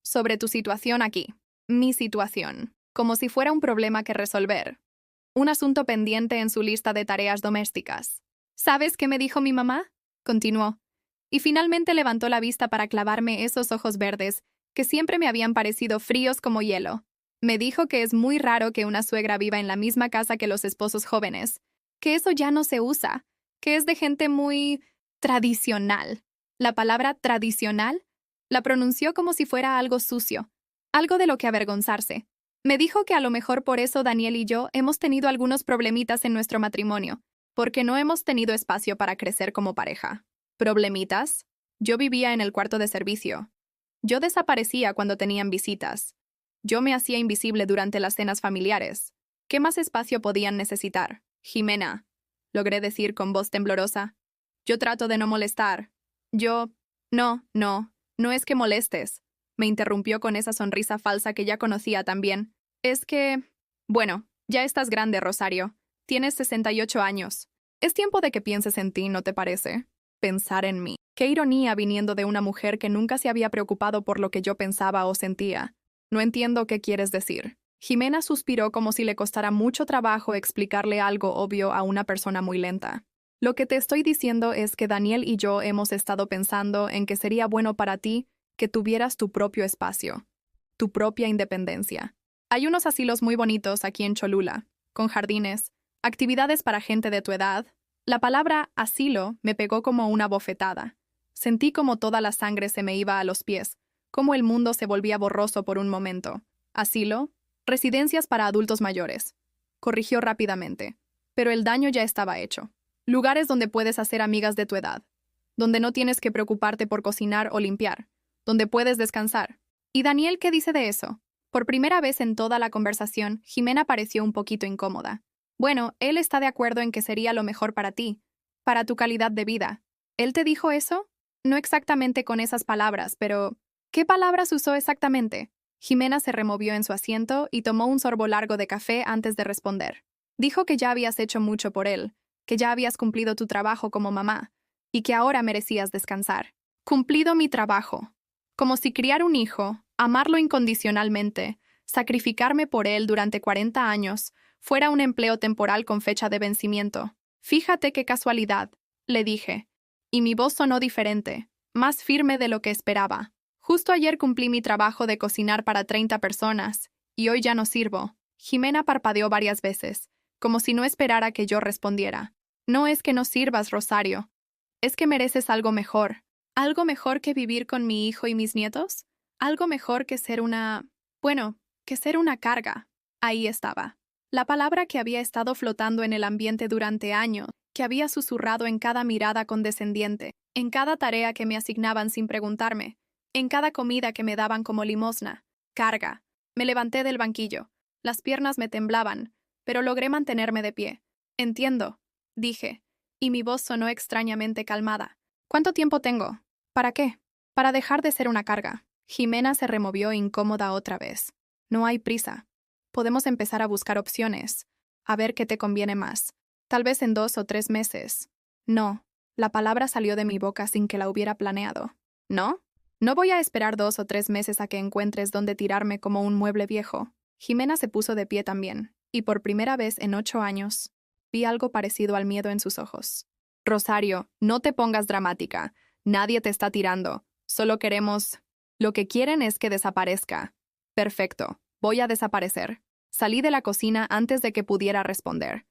sobre tu situación aquí. Mi situación. Como si fuera un problema que resolver. Un asunto pendiente en su lista de tareas domésticas. ¿Sabes qué me dijo mi mamá? Continuó. Y finalmente levantó la vista para clavarme esos ojos verdes, que siempre me habían parecido fríos como hielo. Me dijo que es muy raro que una suegra viva en la misma casa que los esposos jóvenes, que eso ya no se usa, que es de gente muy tradicional. La palabra tradicional la pronunció como si fuera algo sucio, algo de lo que avergonzarse. Me dijo que a lo mejor por eso Daniel y yo hemos tenido algunos problemitas en nuestro matrimonio, porque no hemos tenido espacio para crecer como pareja. ¿Problemitas? Yo vivía en el cuarto de servicio. Yo desaparecía cuando tenían visitas. Yo me hacía invisible durante las cenas familiares. ¿Qué más espacio podían necesitar? Jimena, logré decir con voz temblorosa. Yo trato de no molestar. No es que molestes. Me interrumpió con esa sonrisa falsa que ya conocía también. Es que... Bueno, ya estás grande, Rosario. Tienes 68 años. Es tiempo de que pienses en ti, ¿no te parece? Pensar en mí. Qué ironía viniendo de una mujer que nunca se había preocupado por lo que yo pensaba o sentía. No entiendo qué quieres decir. Jimena suspiró como si le costara mucho trabajo explicarle algo obvio a una persona muy lenta. Lo que te estoy diciendo es que Daniel y yo hemos estado pensando en que sería bueno para ti que tuvieras tu propio espacio, tu propia independencia. Hay unos asilos muy bonitos aquí en Cholula, con jardines, actividades para gente de tu edad. La palabra asilo me pegó como una bofetada. Sentí como toda la sangre se me iba a los pies, como el mundo se volvía borroso por un momento. Asilo, residencias para adultos mayores. Corrigió rápidamente, pero el daño ya estaba hecho. Lugares donde puedes hacer amigas de tu edad, donde no tienes que preocuparte por cocinar o limpiar, donde puedes descansar. ¿Y Daniel qué dice de eso? Por primera vez en toda la conversación, Jimena pareció un poquito incómoda. Bueno, él está de acuerdo en que sería lo mejor para ti, para tu calidad de vida. ¿Él te dijo eso? No exactamente con esas palabras, pero... ¿Qué palabras usó exactamente? Jimena se removió en su asiento y tomó un sorbo largo de café antes de responder. Dijo que ya habías hecho mucho por él, que ya habías cumplido tu trabajo como mamá, y que ahora merecías descansar. Cumplido mi trabajo. Como si criar un hijo, amarlo incondicionalmente, sacrificarme por él durante 40 años, fuera un empleo temporal con fecha de vencimiento. Fíjate qué casualidad, le dije, y mi voz sonó diferente, más firme de lo que esperaba. Justo ayer cumplí mi trabajo de cocinar para 30 personas, y hoy ya no sirvo. Jimena parpadeó varias veces, como si no esperara que yo respondiera. No es que no sirvas, Rosario. Es que mereces algo mejor. ¿Algo mejor que vivir con mi hijo y mis nietos? ¿Algo mejor que ser que ser una carga? Ahí estaba. La palabra que había estado flotando en el ambiente durante años, que había susurrado en cada mirada condescendiente, en cada tarea que me asignaban sin preguntarme, en cada comida que me daban como limosna. Carga. Me levanté del banquillo. Las piernas me temblaban, pero logré mantenerme de pie. Entiendo, dije, y mi voz sonó extrañamente calmada. ¿Cuánto tiempo tengo? ¿Para qué? Para dejar de ser una carga. Jimena se removió incómoda otra vez. No hay prisa. Podemos empezar a buscar opciones, a ver qué te conviene más. Tal vez en 2 o 3 meses. No, la palabra salió de mi boca sin que la hubiera planeado. ¿No? No voy a esperar 2 o 3 meses a que encuentres dónde tirarme como un mueble viejo. Jimena se puso de pie también, y por primera vez en 8 años, vi algo parecido al miedo en sus ojos. Rosario, no te pongas dramática. Nadie te está tirando. Solo queremos... Lo que quieren es que desaparezca. Perfecto. Voy a desaparecer. Salí de la cocina antes de que pudiera responder.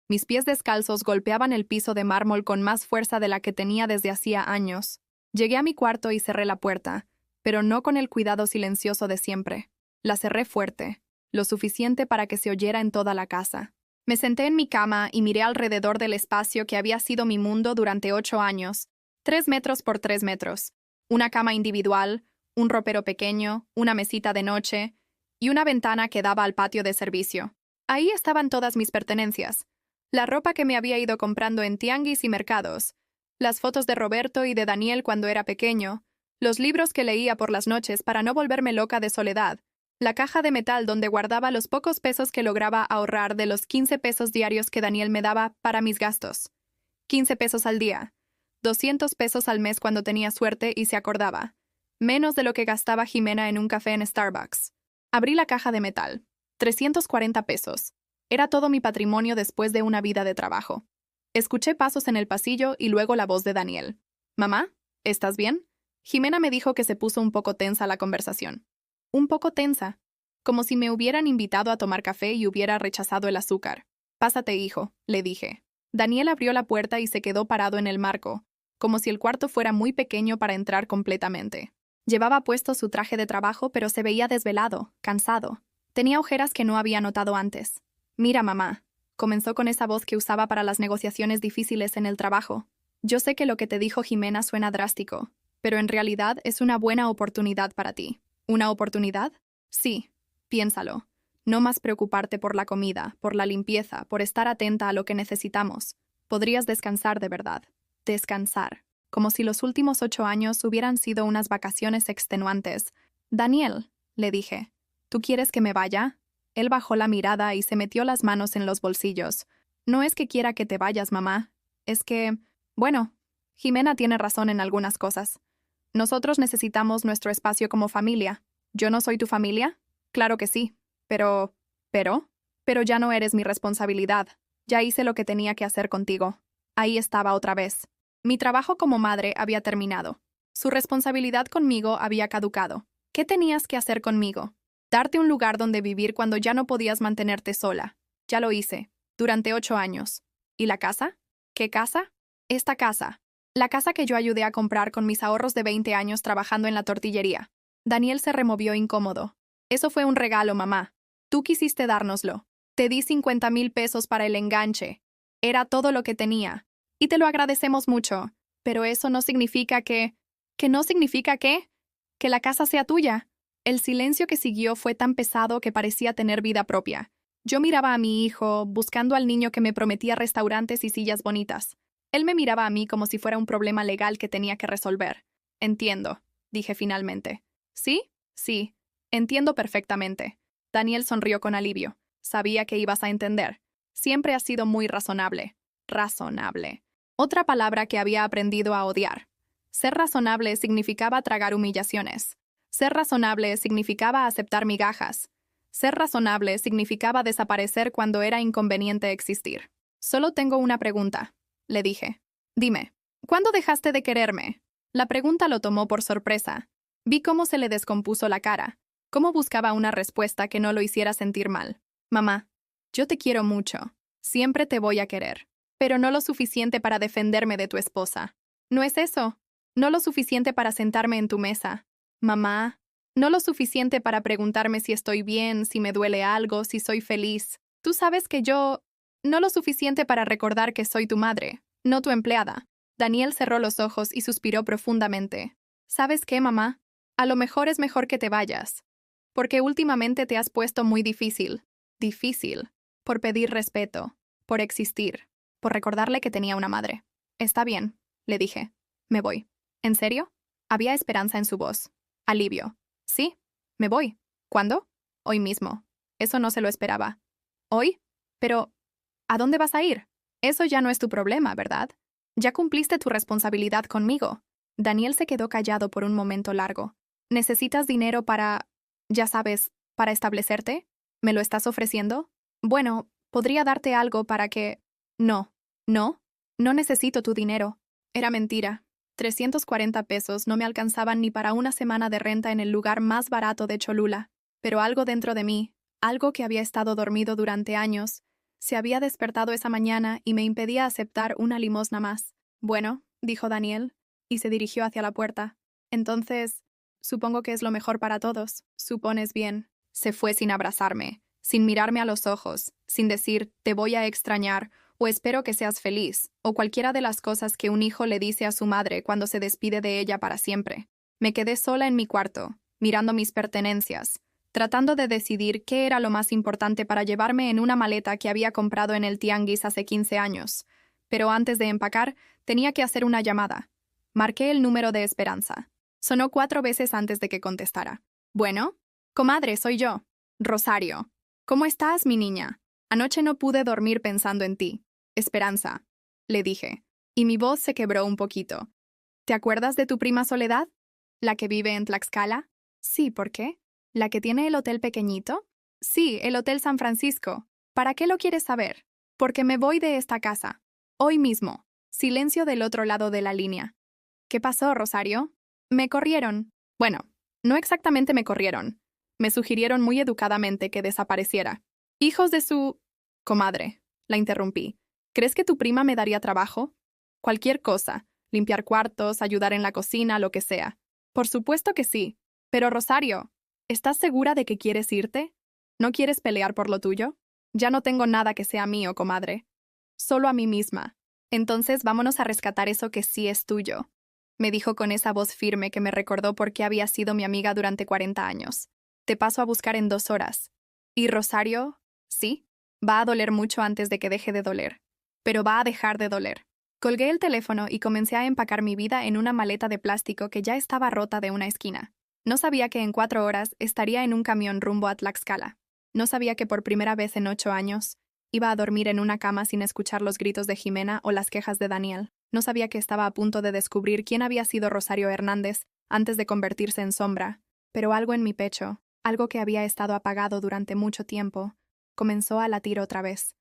Mis pies descalzos golpeaban el piso de mármol con más fuerza de la que tenía desde hacía años. Llegué a mi cuarto y cerré la puerta, pero no con el cuidado silencioso de siempre. La cerré fuerte, lo suficiente para que se oyera en toda la casa. Me senté en mi cama y miré alrededor del espacio que había sido mi mundo durante 8 años, 3 metros por 3 metros, una cama individual, un ropero pequeño, una mesita de noche y una ventana que daba al patio de servicio. Ahí estaban todas mis pertenencias, la ropa que me había ido comprando en tianguis y mercados, las fotos de Roberto y de Daniel cuando era pequeño, los libros que leía por las noches para no volverme loca de soledad, la caja de metal donde guardaba los pocos pesos que lograba ahorrar de los 15 pesos diarios que Daniel me daba para mis gastos. 15 pesos al día, 200 pesos al mes cuando tenía suerte y se acordaba. Menos de lo que gastaba Jimena en un café en Starbucks. Abrí la caja de metal. 340 pesos. Era todo mi patrimonio después de una vida de trabajo. Escuché pasos en el pasillo y luego la voz de Daniel. «Mamá, ¿estás bien?» Jimena me dijo que se puso un poco tensa la conversación. Un poco tensa. Como si me hubieran invitado a tomar café y hubiera rechazado el azúcar. «Pásate, hijo», le dije. Daniel abrió la puerta y se quedó parado en el marco, como si el cuarto fuera muy pequeño para entrar completamente. Llevaba puesto su traje de trabajo, pero se veía desvelado, cansado. Tenía ojeras que no había notado antes. «Mira, mamá», comenzó con esa voz que usaba para las negociaciones difíciles en el trabajo. «Yo sé que lo que te dijo Jimena suena drástico, pero en realidad es una buena oportunidad para ti». «¿Una oportunidad?» «Sí, piénsalo. No más preocuparte por la comida, por la limpieza, por estar atenta a lo que necesitamos. Podrías descansar de verdad. Descansar. Como si los últimos 8 años hubieran sido unas vacaciones extenuantes. «Daniel», le dije, «¿tú quieres que me vaya?» Él bajó la mirada y se metió las manos en los bolsillos. «No es que quiera que te vayas, mamá. Es que, bueno, Jimena tiene razón en algunas cosas. Nosotros necesitamos nuestro espacio como familia. ¿Yo no soy tu familia? Claro que sí. Pero ya no eres mi responsabilidad. Ya hice lo que tenía que hacer contigo». Ahí estaba otra vez. Mi trabajo como madre había terminado. Su responsabilidad conmigo había caducado. ¿Qué tenías que hacer conmigo? Darte un lugar donde vivir cuando ya no podías mantenerte sola. Ya lo hice. Durante 8 años. ¿Y la casa? ¿Qué casa? Esta casa. La casa que yo ayudé a comprar con mis ahorros de 20 años trabajando en la tortillería. Daniel se removió incómodo. «Eso fue un regalo, mamá. Tú quisiste dárnoslo. Te di 50,000 pesos para el enganche. Era todo lo que tenía. Y te lo agradecemos mucho. Pero eso no significa que... ¿Que no significa qué? Que la casa sea tuya». El silencio que siguió fue tan pesado que parecía tener vida propia. Yo miraba a mi hijo, buscando al niño que me prometía restaurantes y sillas bonitas. Él me miraba a mí como si fuera un problema legal que tenía que resolver. «Entiendo», dije finalmente. «¿Sí? Sí. Entiendo perfectamente». Daniel sonrió con alivio. «Sabía que ibas a entender. Siempre has sido muy razonable». Razonable. Otra palabra que había aprendido a odiar. Ser razonable significaba tragar humillaciones. Ser razonable significaba aceptar migajas. Ser razonable significaba desaparecer cuando era inconveniente existir. «Solo tengo una pregunta», le dije. «Dime, ¿cuándo dejaste de quererme?» La pregunta lo tomó por sorpresa. Vi cómo se le descompuso la cara, cómo buscaba una respuesta que no lo hiciera sentir mal. «Mamá, yo te quiero mucho. Siempre te voy a querer. Pero no lo suficiente para defenderme de tu esposa. No es eso. No lo suficiente para sentarme en tu mesa. Mamá, no lo suficiente para preguntarme si estoy bien, si me duele algo, si soy feliz. Tú sabes que yo... No lo suficiente para recordar que soy tu madre, no tu empleada». Daniel cerró los ojos y suspiró profundamente. «¿Sabes qué, mamá? A lo mejor es mejor que te vayas. Porque últimamente te has puesto muy difícil. Difícil. Por pedir respeto. Por existir. Por recordarle que tenía una madre». «Está bien», le dije. «Me voy». «¿En serio?» Había esperanza en su voz. Alivio. «Sí, me voy». «¿Cuándo?» «Hoy mismo». Eso no se lo esperaba. «¿Hoy? Pero, ¿a dónde vas a ir?» «Eso ya no es tu problema, ¿verdad? Ya cumpliste tu responsabilidad conmigo». Daniel se quedó callado por un momento largo. «¿Necesitas dinero para... ya sabes, para establecerte? ¿Me lo estás ofreciendo?» «Bueno, podría darte algo para que...» «No, no necesito tu dinero». Era mentira. 340 pesos no me alcanzaban ni para una semana de renta en el lugar más barato de Cholula. Pero algo dentro de mí, algo que había estado dormido durante años, se había despertado esa mañana y me impedía aceptar una limosna más. «Bueno», dijo Daniel, y se dirigió hacia la puerta. «Entonces, supongo que es lo mejor para todos. Supones bien». Se fue sin abrazarme, sin mirarme a los ojos, sin decir «te voy a extrañar» o «espero que seas feliz», o cualquiera de las cosas que un hijo le dice a su madre cuando se despide de ella para siempre. Me quedé sola en mi cuarto, mirando mis pertenencias, tratando de decidir qué era lo más importante para llevarme en una maleta que había comprado en el tianguis hace 15 años. Pero antes de empacar, tenía que hacer una llamada. Marqué el número de Esperanza. Sonó 4 veces antes de que contestara. «Bueno, comadre, soy yo. Rosario. ¿Cómo estás, mi niña? Anoche no pude dormir pensando en ti». «Esperanza», le dije, y mi voz se quebró un poquito. «¿Te acuerdas de tu prima Soledad?» ¿La que vive en Tlaxcala? Sí, ¿por qué? ¿La que tiene el hotel pequeñito? Sí, el Hotel San Francisco. ¿Para qué lo quieres saber? Porque me voy de esta casa. Hoy mismo. Silencio del otro lado de la línea. ¿Qué pasó, Rosario? Me corrieron. Bueno, no exactamente me corrieron. Me sugirieron muy educadamente que desapareciera. Hijos de su... Comadre, la interrumpí. ¿Crees que tu prima me daría trabajo? Cualquier cosa. Limpiar cuartos, ayudar en la cocina, lo que sea. Por supuesto que sí. Pero Rosario, ¿estás segura de que quieres irte? ¿No quieres pelear por lo tuyo? Ya no tengo nada que sea mío, comadre. Solo a mí misma. Entonces vámonos a rescatar eso que sí es tuyo, me dijo con esa voz firme que me recordó por qué había sido mi amiga durante 40 años. Te paso a buscar en 2 horas. ¿Y Rosario? Sí, va a doler mucho antes de que deje de doler. Pero va a dejar de doler. Colgué el teléfono y comencé a empacar mi vida en una maleta de plástico que ya estaba rota de una esquina. No sabía que en 4 horas estaría en un camión rumbo a Tlaxcala. No sabía que por primera vez en 8 años iba a dormir en una cama sin escuchar los gritos de Jimena o las quejas de Daniel. No sabía que estaba a punto de descubrir quién había sido Rosario Hernández antes de convertirse en sombra. Pero algo en mi pecho, algo que había estado apagado durante mucho tiempo, comenzó a latir otra vez.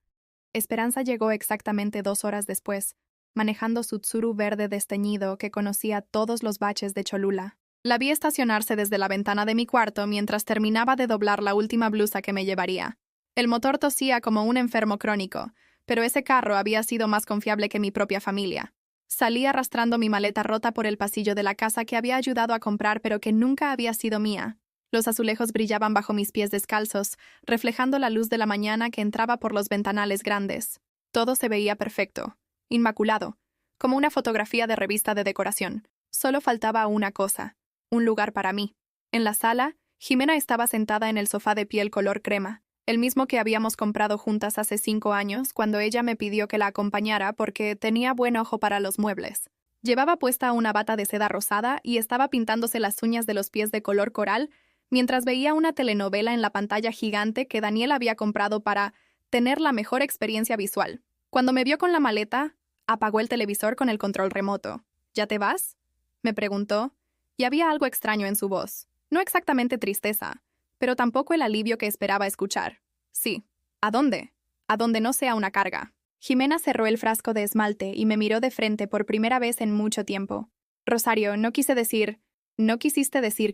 Esperanza llegó exactamente 2 horas después, manejando su Tsuru verde desteñido que conocía todos los baches de Cholula. La vi estacionarse desde la ventana de mi cuarto mientras terminaba de doblar la última blusa que me llevaría. El motor tosía como un enfermo crónico, pero ese carro había sido más confiable que mi propia familia. Salí arrastrando mi maleta rota por el pasillo de la casa que había ayudado a comprar pero que nunca había sido mía. Los azulejos brillaban bajo mis pies descalzos, reflejando la luz de la mañana que entraba por los ventanales grandes. Todo se veía perfecto, inmaculado, como una fotografía de revista de decoración. Solo faltaba una cosa, un lugar para mí. En la sala, Jimena estaba sentada en el sofá de piel color crema, el mismo que habíamos comprado juntas hace 5 años cuando ella me pidió que la acompañara porque tenía buen ojo para los muebles. Llevaba puesta una bata de seda rosada y estaba pintándose las uñas de los pies de color coral mientras veía una telenovela en la pantalla gigante que Daniel había comprado para tener la mejor experiencia visual. Cuando me vio con la maleta, apagó el televisor con el control remoto. ¿Ya te vas?, me preguntó, y había algo extraño en su voz. No exactamente tristeza, pero tampoco el alivio que esperaba escuchar. Sí. ¿A dónde? A donde no sea una carga. Jimena cerró el frasco de esmalte y me miró de frente por primera vez en mucho tiempo. Rosario, ¿no quisiste decir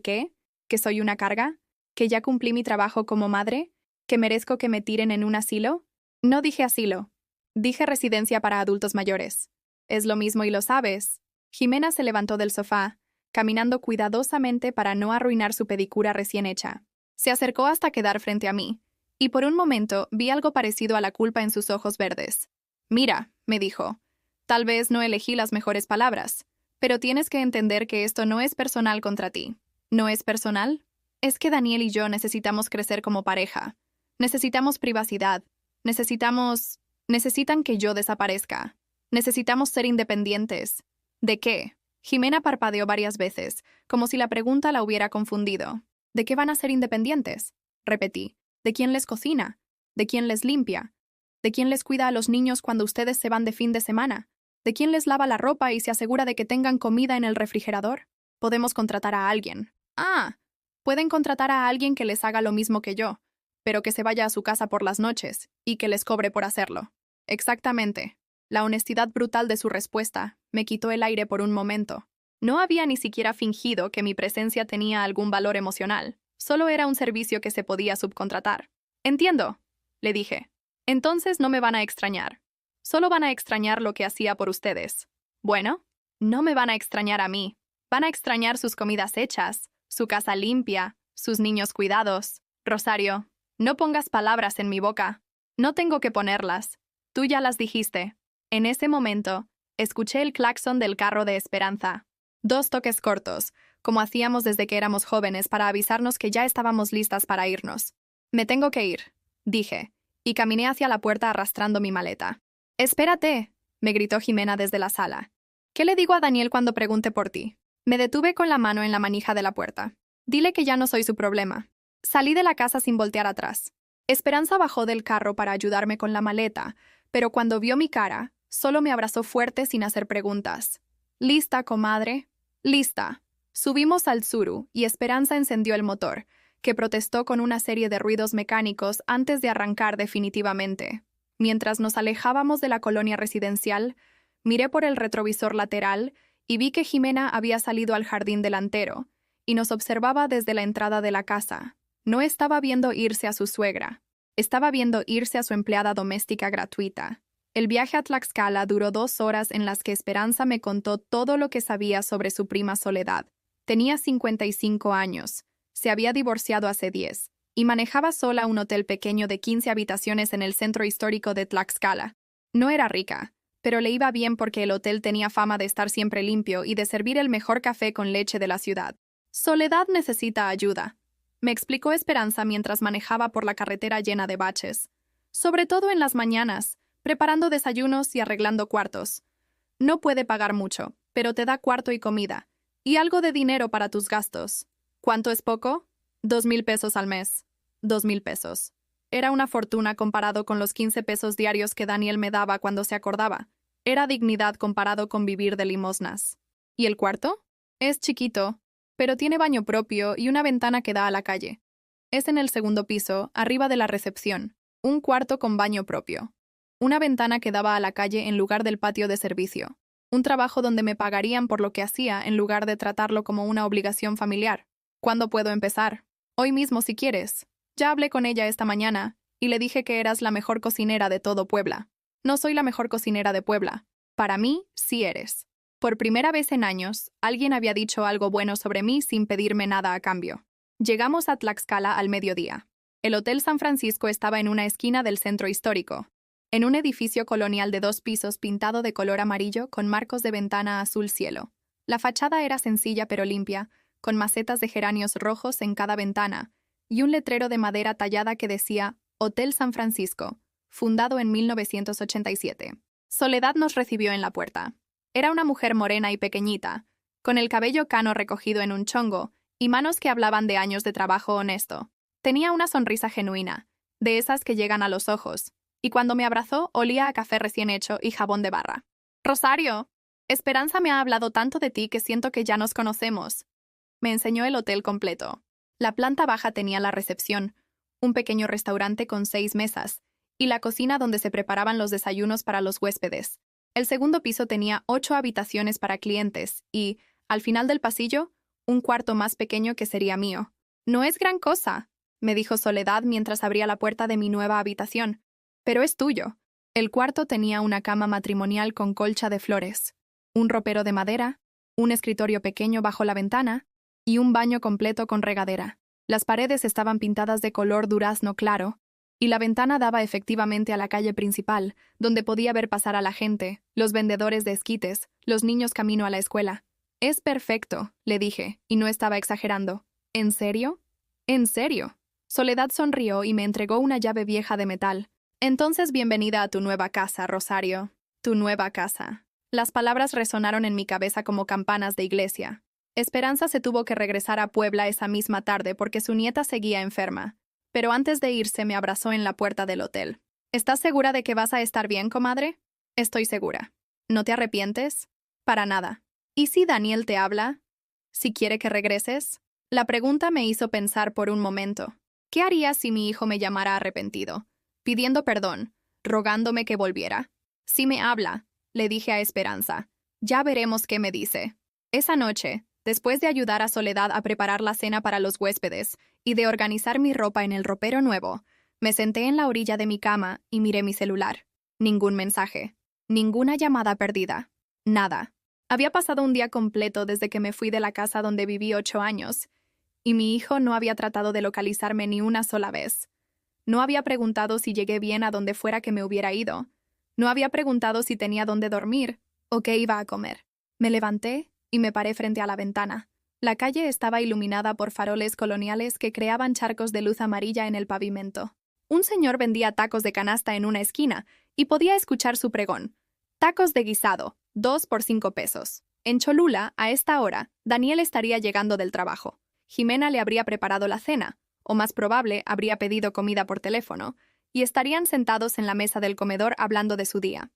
qué? ¿Que soy una carga? ¿Que ya cumplí mi trabajo como madre? ¿Que merezco que me tiren en un asilo? No dije asilo. Dije residencia para adultos mayores. Es lo mismo y lo sabes. Jimena se levantó del sofá, caminando cuidadosamente para no arruinar su pedicura recién hecha. Se acercó hasta quedar frente a mí, y por un momento vi algo parecido a la culpa en sus ojos verdes. Mira, me dijo, tal vez no elegí las mejores palabras, pero tienes que entender que esto no es personal contra ti. ¿No es personal? Es que Daniel y yo necesitamos crecer como pareja. Necesitamos privacidad. Necesitan que yo desaparezca. Necesitamos ser independientes. ¿De qué? Jimena parpadeó varias veces, como si la pregunta la hubiera confundido. ¿De qué van a ser independientes? Repetí. ¿De quién les cocina? ¿De quién les limpia? ¿De quién les cuida a los niños cuando ustedes se van de fin de semana? ¿De quién les lava la ropa y se asegura de que tengan comida en el refrigerador? Podemos contratar a alguien. Pueden contratar a alguien que les haga lo mismo que yo, pero que se vaya a su casa por las noches y que les cobre por hacerlo. Exactamente. La honestidad brutal de su respuesta me quitó el aire por un momento. No había ni siquiera fingido que mi presencia tenía algún valor emocional. Solo era un servicio que se podía subcontratar. Entiendo, le dije. Entonces no me van a extrañar. Solo van a extrañar lo que hacía por ustedes. Bueno, no me van a extrañar a mí. Van a extrañar sus comidas hechas, su casa limpia, sus niños cuidados. Rosario, no pongas palabras en mi boca. No tengo que ponerlas. Tú ya las dijiste. En ese momento, escuché el claxon del carro de Esperanza. 2 toques cortos, como hacíamos desde que éramos jóvenes para avisarnos que ya estábamos listas para irnos. Me tengo que ir, dije, y caminé hacia la puerta arrastrando mi maleta. Espérate, me gritó Jimena desde la sala. ¿Qué le digo a Daniel cuando pregunte por ti? Me detuve con la mano en la manija de la puerta. Dile que ya no soy su problema. Salí de la casa sin voltear atrás. Esperanza bajó del carro para ayudarme con la maleta, pero cuando vio mi cara, solo me abrazó fuerte sin hacer preguntas. ¿Lista, comadre? Lista. Subimos al Tsuru y Esperanza encendió el motor, que protestó con una serie de ruidos mecánicos antes de arrancar definitivamente. Mientras nos alejábamos de la colonia residencial, miré por el retrovisor lateral y vi que Jimena había salido al jardín delantero y nos observaba desde la entrada de la casa. No estaba viendo irse a su suegra, estaba viendo irse a su empleada doméstica gratuita. El viaje a Tlaxcala duró 2 horas en las que Esperanza me contó todo lo que sabía sobre su prima Soledad. Tenía 55 años, se había divorciado hace 10, y manejaba sola un hotel pequeño de 15 habitaciones en el centro histórico de Tlaxcala. No era rica, pero le iba bien porque el hotel tenía fama de estar siempre limpio y de servir el mejor café con leche de la ciudad. Soledad necesita ayuda, me explicó Esperanza mientras manejaba por la carretera llena de baches. Sobre todo en las mañanas, preparando desayunos y arreglando cuartos. No puede pagar mucho, pero te da cuarto y comida, y algo de dinero para tus gastos. ¿Cuánto es poco? 2,000 pesos al mes. 2,000 pesos. Era una fortuna comparado con los 15 pesos diarios que Daniel me daba cuando se acordaba. Era dignidad comparado con vivir de limosnas. ¿Y el cuarto? Es chiquito, pero tiene baño propio y una ventana que da a la calle. Es en el segundo piso, arriba de la recepción. Un cuarto con baño propio. Una ventana que daba a la calle en lugar del patio de servicio. Un trabajo donde me pagarían por lo que hacía en lugar de tratarlo como una obligación familiar. ¿Cuándo puedo empezar? Hoy mismo si quieres. Ya hablé con ella esta mañana y le dije que eras la mejor cocinera de todo Puebla. No soy la mejor cocinera de Puebla. Para mí, sí eres. Por primera vez en años, alguien había dicho algo bueno sobre mí sin pedirme nada a cambio. Llegamos a Tlaxcala al mediodía. El Hotel San Francisco estaba en una esquina del centro histórico, en un edificio colonial de 2 pisos pintado de color amarillo con marcos de ventana azul cielo. La fachada era sencilla pero limpia, con macetas de geranios rojos en cada ventana, y un letrero de madera tallada que decía Hotel San Francisco, fundado en 1987. Soledad nos recibió en la puerta. Era una mujer morena y pequeñita, con el cabello cano recogido en un chongo y manos que hablaban de años de trabajo honesto. Tenía una sonrisa genuina, de esas que llegan a los ojos, y cuando me abrazó olía a café recién hecho y jabón de barra. «Rosario, Esperanza me ha hablado tanto de ti que siento que ya nos conocemos». Me enseñó el hotel completo. La planta baja tenía la recepción, un pequeño restaurante con 6 mesas, y la cocina donde se preparaban los desayunos para los huéspedes. El segundo piso tenía 8 habitaciones para clientes y, al final del pasillo, un cuarto más pequeño que sería mío. «No es gran cosa», me dijo Soledad mientras abría la puerta de mi nueva habitación. «Pero es tuyo». El cuarto tenía una cama matrimonial con colcha de flores, un ropero de madera, un escritorio pequeño bajo la ventana y un baño completo con regadera. Las paredes estaban pintadas de color durazno claro, y la ventana daba efectivamente a la calle principal, donde podía ver pasar a la gente, los vendedores de esquites, los niños camino a la escuela. «Es perfecto», le dije, y no estaba exagerando. «¿En serio?» «¿En serio?» Soledad sonrió y me entregó una llave vieja de metal. «Entonces bienvenida a tu nueva casa, Rosario. Tu nueva casa». Las palabras resonaron en mi cabeza como campanas de iglesia. Esperanza se tuvo que regresar a Puebla esa misma tarde porque su nieta seguía enferma. Pero antes de irse me abrazó en la puerta del hotel. «¿Estás segura de que vas a estar bien, comadre?» «Estoy segura». «¿No te arrepientes?» «Para nada». «¿Y si Daniel te habla? ¿Si quiere que regreses?» La pregunta me hizo pensar por un momento. ¿Qué haría si mi hijo me llamara arrepentido, pidiendo perdón, rogándome que volviera? «Si me habla», le dije a Esperanza. «Ya veremos qué me dice». Esa noche, después de ayudar a Soledad a preparar la cena para los huéspedes y de organizar mi ropa en el ropero nuevo, me senté en la orilla de mi cama y miré mi celular. Ningún mensaje, ninguna llamada perdida, nada. Había pasado un día completo desde que me fui de la casa donde viví 8 años, y mi hijo no había tratado de localizarme ni una sola vez. No había preguntado si llegué bien a donde fuera que me hubiera ido. No había preguntado si tenía dónde dormir o qué iba a comer. Me levanté y me paré frente a la ventana. La calle estaba iluminada por faroles coloniales que creaban charcos de luz amarilla en el pavimento. Un señor vendía tacos de canasta en una esquina y podía escuchar su pregón. «Tacos de guisado, 2 por 5 pesos». En Cholula, a esta hora, Daniel estaría llegando del trabajo. Jimena le habría preparado la cena, o más probable, habría pedido comida por teléfono, y estarían sentados en la mesa del comedor hablando de su día.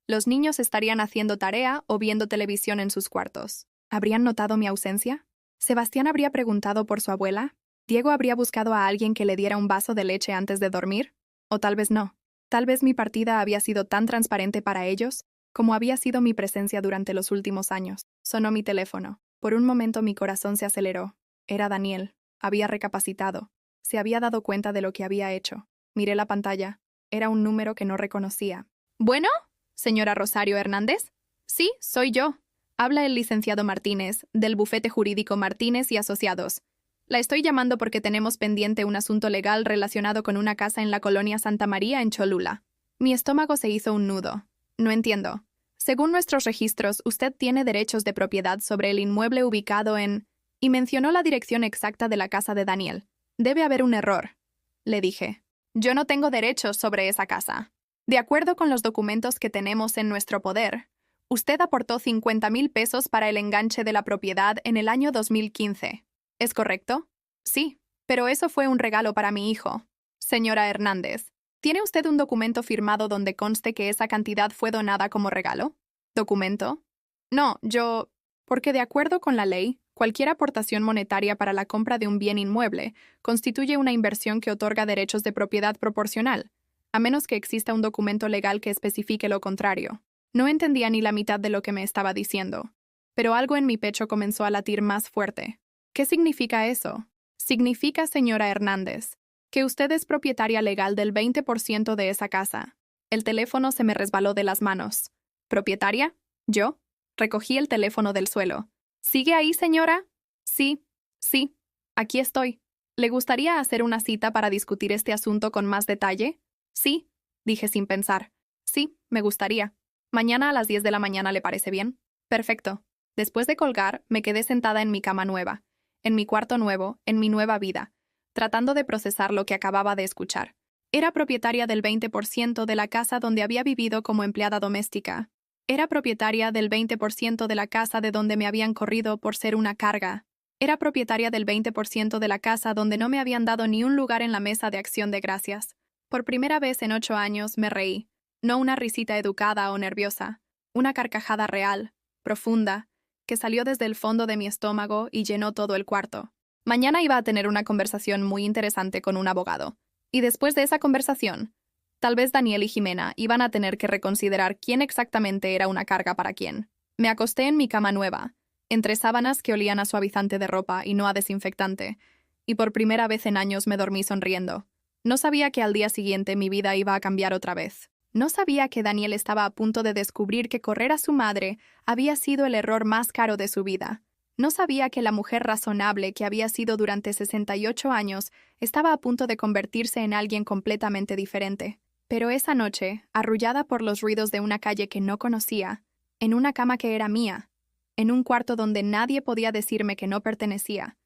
Los niños estarían haciendo tarea o viendo televisión en sus cuartos. ¿Habrían notado mi ausencia? ¿Sebastián habría preguntado por su abuela? ¿Diego habría buscado a alguien que le diera un vaso de leche antes de dormir? O tal vez no. Tal vez mi partida había sido tan transparente para ellos como había sido mi presencia durante los últimos años. Sonó mi teléfono. Por un momento mi corazón se aceleró. Era Daniel. Había recapacitado. Se había dado cuenta de lo que había hecho. Miré la pantalla. Era un número que no reconocía. ¿Bueno? ¿Señora Rosario Hernández? Sí, soy yo. Habla el licenciado Martínez, del bufete jurídico Martínez y Asociados. La estoy llamando porque tenemos pendiente un asunto legal relacionado con una casa en la colonia Santa María en Cholula. Mi estómago se hizo un nudo. No entiendo. Según nuestros registros, usted tiene derechos de propiedad sobre el inmueble ubicado en... Y mencionó la dirección exacta de la casa de Daniel. Debe haber un error, le dije. Yo no tengo derechos sobre esa casa. De acuerdo con los documentos que tenemos en nuestro poder, usted aportó 50,000 pesos para el enganche de la propiedad en el año 2015. ¿Es correcto? Sí, pero eso fue un regalo para mi hijo. Señora Hernández, ¿tiene usted un documento firmado donde conste que esa cantidad fue donada como regalo? ¿Documento? No, yo... Porque de acuerdo con la ley, cualquier aportación monetaria para la compra de un bien inmueble constituye una inversión que otorga derechos de propiedad proporcional, a menos que exista un documento legal que especifique lo contrario. No entendía ni la mitad de lo que me estaba diciendo, pero algo en mi pecho comenzó a latir más fuerte. ¿Qué significa eso? Significa, señora Hernández, que usted es propietaria legal del 20% de esa casa. El teléfono se me resbaló de las manos. ¿Propietaria? ¿Yo? Recogí el teléfono del suelo. ¿Sigue ahí, señora? Sí, sí, aquí estoy. ¿Le gustaría hacer una cita para discutir este asunto con más detalle? Sí, dije sin pensar. Sí, me gustaría. Mañana a las 10 de la mañana, ¿le parece bien? Perfecto. Después de colgar, me quedé sentada en mi cama nueva, en mi cuarto nuevo, en mi nueva vida, tratando de procesar lo que acababa de escuchar. Era propietaria del 20% de la casa donde había vivido como empleada doméstica. Era propietaria del 20% de la casa de donde me habían corrido por ser una carga. Era propietaria del 20% de la casa donde no me habían dado ni un lugar en la mesa de acción de gracias. Por primera vez en 8 años me reí. No una risita educada o nerviosa, una carcajada real, profunda, que salió desde el fondo de mi estómago y llenó todo el cuarto. Mañana iba a tener una conversación muy interesante con un abogado. Y después de esa conversación, tal vez Daniel y Jimena iban a tener que reconsiderar quién exactamente era una carga para quién. Me acosté en mi cama nueva, entre sábanas que olían a suavizante de ropa y no a desinfectante, y por primera vez en años me dormí sonriendo. No sabía que al día siguiente mi vida iba a cambiar otra vez. No sabía que Daniel estaba a punto de descubrir que correr a su madre había sido el error más caro de su vida. No sabía que la mujer razonable que había sido durante 68 años estaba a punto de convertirse en alguien completamente diferente. Pero esa noche, arrullada por los ruidos de una calle que no conocía, en una cama que era mía, en un cuarto donde nadie podía decirme que no pertenecía,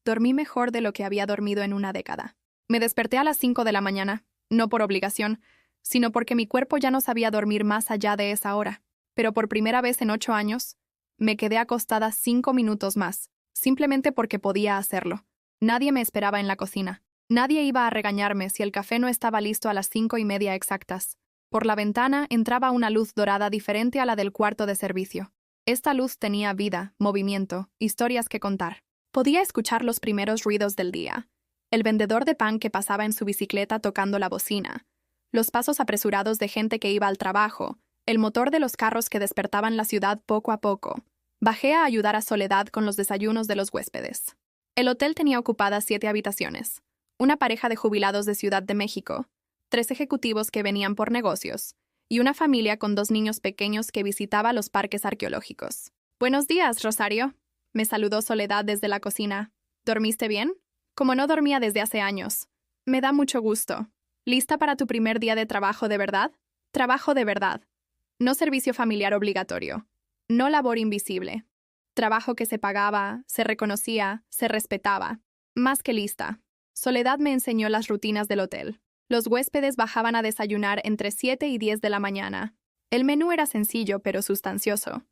dormí mejor de lo que había dormido en una década. Me desperté a las 5 de la mañana, no por obligación, sino porque mi cuerpo ya no sabía dormir más allá de esa hora. Pero por primera vez en 8 años, me quedé acostada 5 minutos más, simplemente porque podía hacerlo. Nadie me esperaba en la cocina. Nadie iba a regañarme si el café no estaba listo a las 5:30 exactas. Por la ventana entraba una luz dorada diferente a la del cuarto de servicio. Esta luz tenía vida, movimiento, historias que contar. Podía escuchar los primeros ruidos del día. El vendedor de pan que pasaba en su bicicleta tocando la bocina. Los pasos apresurados de gente que iba al trabajo, el motor de los carros que despertaban la ciudad poco a poco. Bajé a ayudar a Soledad con los desayunos de los huéspedes. El hotel tenía ocupadas 7 habitaciones, una pareja de jubilados de Ciudad de México, 3 ejecutivos que venían por negocios, y una familia con 2 niños pequeños que visitaba los parques arqueológicos. «Buenos días, Rosario», me saludó Soledad desde la cocina. «¿Dormiste bien?» Como no dormía desde hace años. «Me da mucho gusto. ¿Lista para tu primer día de trabajo de verdad?» Trabajo de verdad. No servicio familiar obligatorio. No labor invisible. Trabajo que se pagaba, se reconocía, se respetaba. Más que lista. Soledad me enseñó las rutinas del hotel. Los huéspedes bajaban a desayunar entre 7 y 10 de la mañana. El menú era sencillo pero sustancioso.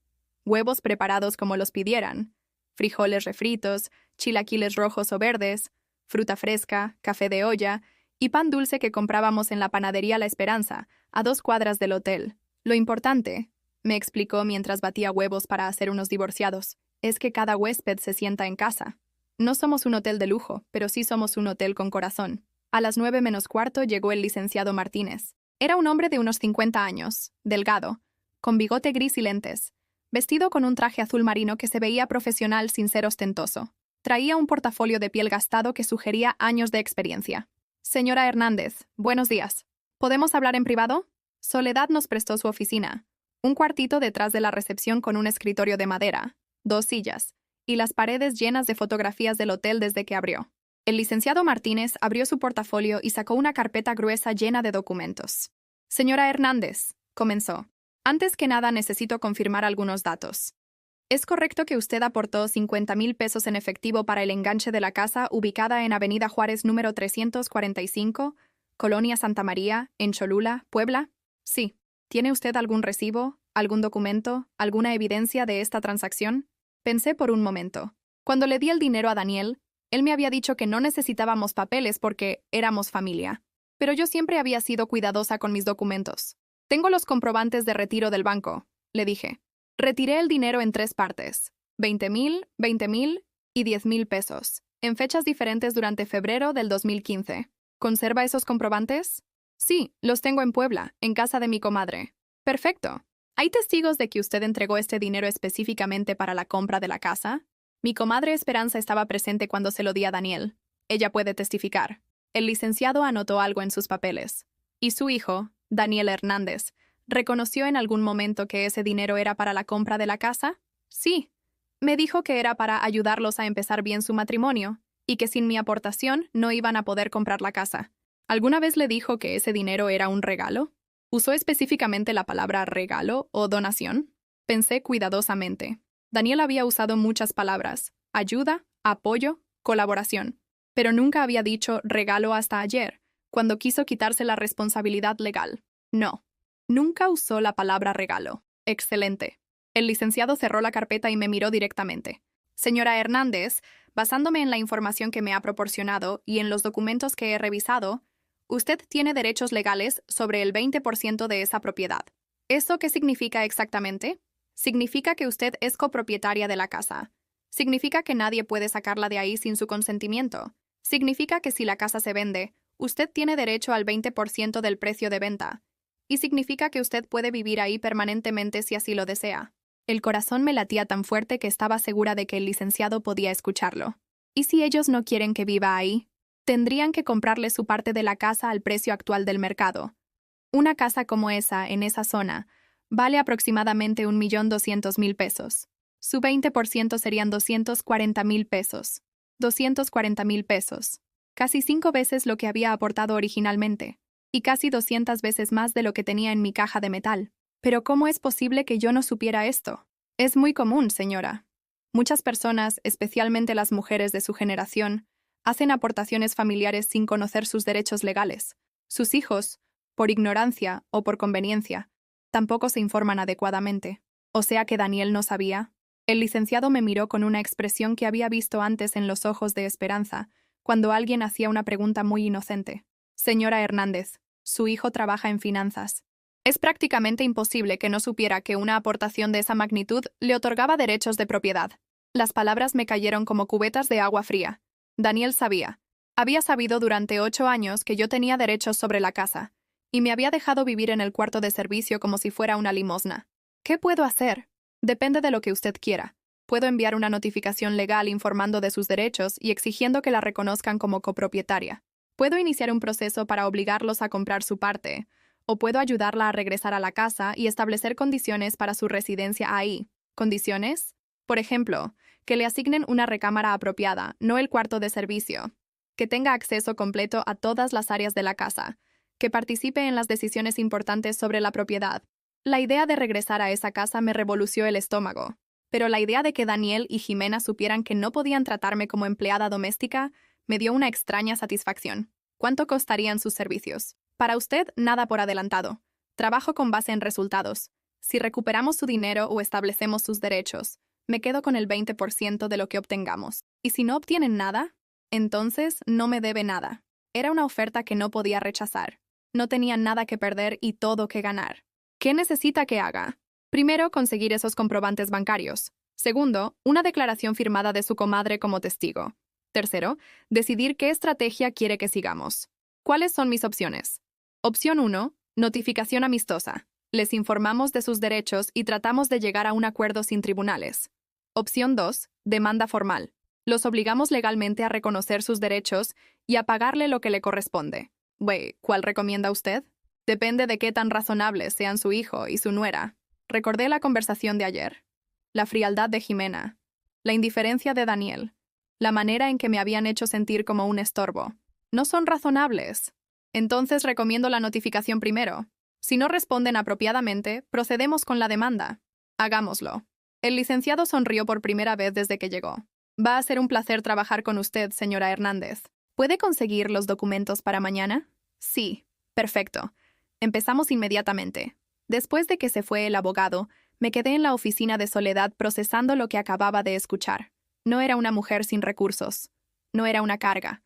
Huevos preparados como los pidieran. Frijoles refritos, chilaquiles rojos o verdes, fruta fresca, café de olla y pan dulce que comprábamos en la panadería La Esperanza, a 2 cuadras del hotel. Lo importante, me explicó mientras batía huevos para hacer unos divorciados, es que cada huésped se sienta en casa. No somos un hotel de lujo, pero sí somos un hotel con corazón. A las 9:45 llegó el licenciado Martínez. Era un hombre de unos 50 años, delgado, con bigote gris y lentes, vestido con un traje azul marino que se veía profesional sin ser ostentoso. Traía un portafolio de piel gastado que sugería años de experiencia. Señora Hernández, buenos días. ¿Podemos hablar en privado? Soledad nos prestó su oficina. Un cuartito detrás de la recepción con un escritorio de madera, 2 sillas, y las paredes llenas de fotografías del hotel desde que abrió. El licenciado Martínez abrió su portafolio y sacó una carpeta gruesa llena de documentos. Señora Hernández, comenzó. Antes que nada necesito confirmar algunos datos. ¿Es correcto que usted aportó 50,000 pesos en efectivo para el enganche de la casa ubicada en Avenida Juárez número 345, Colonia Santa María, en Cholula, Puebla? Sí. ¿Tiene usted algún recibo, algún documento, alguna evidencia de esta transacción? Pensé por un momento. Cuando le di el dinero a Daniel, él me había dicho que no necesitábamos papeles porque éramos familia. Pero yo siempre había sido cuidadosa con mis documentos. Tengo los comprobantes de retiro del banco, le dije. Retiré el dinero en 3 partes, 20,000 y 10,000 pesos, en fechas diferentes durante febrero del 2015. ¿Conserva esos comprobantes? Sí, los tengo en Puebla, en casa de mi comadre. Perfecto. ¿Hay testigos de que usted entregó este dinero específicamente para la compra de la casa? Mi comadre Esperanza estaba presente cuando se lo di a Daniel. Ella puede testificar. El licenciado anotó algo en sus papeles. Y su hijo, Daniel Hernández, ¿reconoció en algún momento que ese dinero era para la compra de la casa? Sí. Me dijo que era para ayudarlos a empezar bien su matrimonio, y que sin mi aportación no iban a poder comprar la casa. ¿Alguna vez le dijo que ese dinero era un regalo? ¿Usó específicamente la palabra regalo o donación? Pensé cuidadosamente. Daniel había usado muchas palabras: ayuda, apoyo, colaboración. Pero nunca había dicho regalo hasta ayer, cuando quiso quitarse la responsabilidad legal. No. Nunca usó la palabra regalo. Excelente. El licenciado cerró la carpeta y me miró directamente. Señora Hernández, basándome en la información que me ha proporcionado y en los documentos que he revisado, usted tiene derechos legales sobre el 20% de esa propiedad. ¿Eso qué significa exactamente? Significa que usted es copropietaria de la casa. Significa que nadie puede sacarla de ahí sin su consentimiento. Significa que si la casa se vende, usted tiene derecho al 20% del precio de venta. Y significa que usted puede vivir ahí permanentemente si así lo desea. El corazón me latía tan fuerte que estaba segura de que el licenciado podía escucharlo. ¿Y si ellos no quieren que viva ahí? Tendrían que comprarle su parte de la casa al precio actual del mercado. Una casa como esa, en esa zona, vale aproximadamente 1,200,000 pesos. Su 20% serían 240,000 pesos. 240,000 pesos. Casi 5 veces lo que había aportado originalmente. Y casi 200 veces más de lo que tenía en mi caja de metal. Pero ¿cómo es posible que yo no supiera esto? Es muy común, señora. Muchas personas, especialmente las mujeres de su generación, hacen aportaciones familiares sin conocer sus derechos legales. Sus hijos, por ignorancia o por conveniencia, tampoco se informan adecuadamente. O sea que Daniel no sabía. El licenciado me miró con una expresión que había visto antes en los ojos de Esperanza, cuando alguien hacía una pregunta muy inocente. Señora Hernández, su hijo trabaja en finanzas. Es prácticamente imposible que no supiera que una aportación de esa magnitud le otorgaba derechos de propiedad. Las palabras me cayeron como cubetas de agua fría. Daniel sabía. Había sabido durante 8 años que yo tenía derechos sobre la casa, y me había dejado vivir en el cuarto de servicio como si fuera una limosna. ¿Qué puedo hacer? Depende de lo que usted quiera. Puedo enviar una notificación legal informando de sus derechos y exigiendo que la reconozcan como copropietaria. Puedo iniciar un proceso para obligarlos a comprar su parte, o puedo ayudarla a regresar a la casa y establecer condiciones para su residencia ahí. ¿Condiciones? Por ejemplo, que le asignen una recámara apropiada, no el cuarto de servicio. Que tenga acceso completo a todas las áreas de la casa. Que participe en las decisiones importantes sobre la propiedad. La idea de regresar a esa casa me revolucionó el estómago. Pero la idea de que Daniel y Jimena supieran que no podían tratarme como empleada doméstica me dio una extraña satisfacción. ¿Cuánto costarían sus servicios? Para usted, nada por adelantado. Trabajo con base en resultados. Si recuperamos su dinero o establecemos sus derechos, me quedo con el 20% de lo que obtengamos. ¿Y si no obtienen nada? Entonces, no me debe nada. Era una oferta que no podía rechazar. No tenía nada que perder y todo que ganar. ¿Qué necesita que haga? Primero, conseguir esos comprobantes bancarios. Segundo, una declaración firmada de su comadre como testigo. Tercero, decidir qué estrategia quiere que sigamos. ¿Cuáles son mis opciones? Opción 1. Notificación amistosa. Les informamos de sus derechos y tratamos de llegar a un acuerdo sin tribunales. Opción 2. Demanda formal. Los obligamos legalmente a reconocer sus derechos y a pagarle lo que le corresponde. ¿Cuál recomienda usted? Depende de qué tan razonables sean su hijo y su nuera. Recordé la conversación de ayer. La frialdad de Jimena. La indiferencia de Daniel. La manera en que me habían hecho sentir como un estorbo. No son razonables. Entonces recomiendo la notificación primero. Si no responden apropiadamente, procedemos con la demanda. Hagámoslo. El licenciado sonrió por primera vez desde que llegó. Va a ser un placer trabajar con usted, señora Hernández. ¿Puede conseguir los documentos para mañana? Sí. Perfecto. Empezamos inmediatamente. Después de que se fue el abogado, me quedé en la oficina de Soledad procesando lo que acababa de escuchar. No era una mujer sin recursos. No era una carga.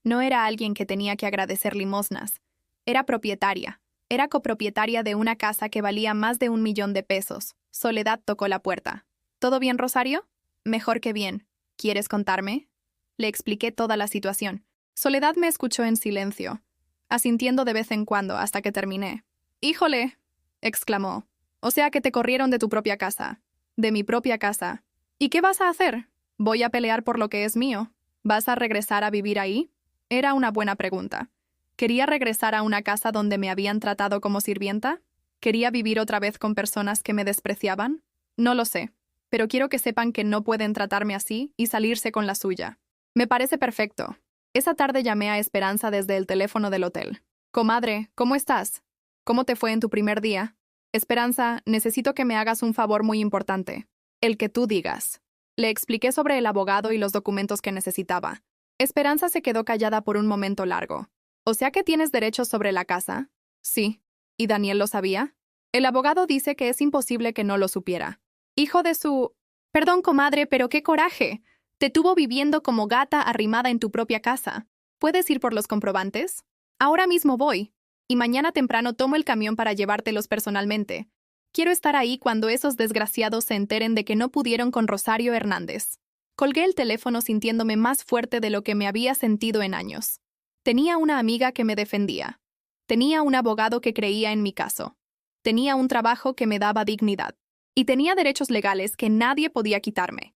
No era alguien que tenía que agradecer limosnas. Era propietaria. Era copropietaria de una casa que valía más de 1 millón de pesos. Soledad tocó la puerta. ¿Todo bien, Rosario? Mejor que bien. ¿Quieres contarme? Le expliqué toda la situación. Soledad me escuchó en silencio, asintiendo de vez en cuando hasta que terminé. «¡Híjole!», exclamó. «O sea que te corrieron de tu propia casa». «De mi propia casa». «¿Y qué vas a hacer?» «Voy a pelear por lo que es mío». «¿Vas a regresar a vivir ahí?» Era una buena pregunta. ¿Quería regresar a una casa donde me habían tratado como sirvienta? ¿Quería vivir otra vez con personas que me despreciaban? No lo sé, pero quiero que sepan que no pueden tratarme así y salirse con la suya. Me parece perfecto. Esa tarde llamé a Esperanza desde el teléfono del hotel. «Comadre, ¿cómo estás? ¿Cómo te fue en tu primer día?» «Esperanza, necesito que me hagas un favor muy importante. El que tú digas». Le expliqué sobre el abogado y los documentos que necesitaba. Esperanza se quedó callada por un momento largo. «¿O sea que tienes derechos sobre la casa?» «Sí». ¿Y Daniel lo sabía?» «El abogado dice que es imposible que no lo supiera». «Hijo de su...» «Perdón, comadre, pero qué coraje. Te tuvo viviendo como gata arrimada en tu propia casa. ¿Puedes ir por los comprobantes?» «Ahora mismo voy. Y mañana temprano tomo el camión para llevártelos personalmente. Quiero estar ahí cuando esos desgraciados se enteren de que no pudieron con Rosario Hernández». Colgué el teléfono sintiéndome más fuerte de lo que me había sentido en años. Tenía una amiga que me defendía. Tenía un abogado que creía en mi caso. Tenía un trabajo que me daba dignidad. Y tenía derechos legales que nadie podía quitarme.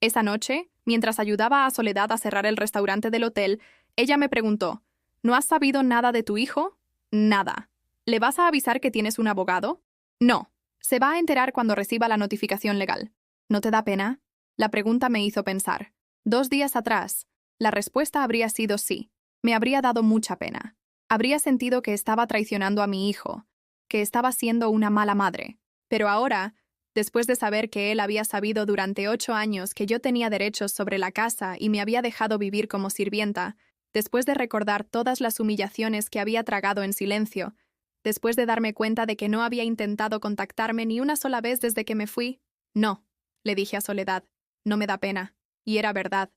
Esa noche, mientras ayudaba a Soledad a cerrar el restaurante del hotel, ella me preguntó, «¿No has sabido nada de tu hijo?» «Nada». «¿Le vas a avisar que tienes un abogado?» «No. Se va a enterar cuando reciba la notificación legal». «¿No te da pena?» La pregunta me hizo pensar. 2 días atrás, la respuesta habría sido sí. Me habría dado mucha pena. Habría sentido que estaba traicionando a mi hijo, que estaba siendo una mala madre. Pero ahora, después de saber que él había sabido durante 8 años que yo tenía derechos sobre la casa y me había dejado vivir como sirvienta, después de recordar todas las humillaciones que había tragado en silencio, después de darme cuenta de que no había intentado contactarme ni una sola vez desde que me fui, «No», le dije a Soledad, «no me da pena». Y era verdad.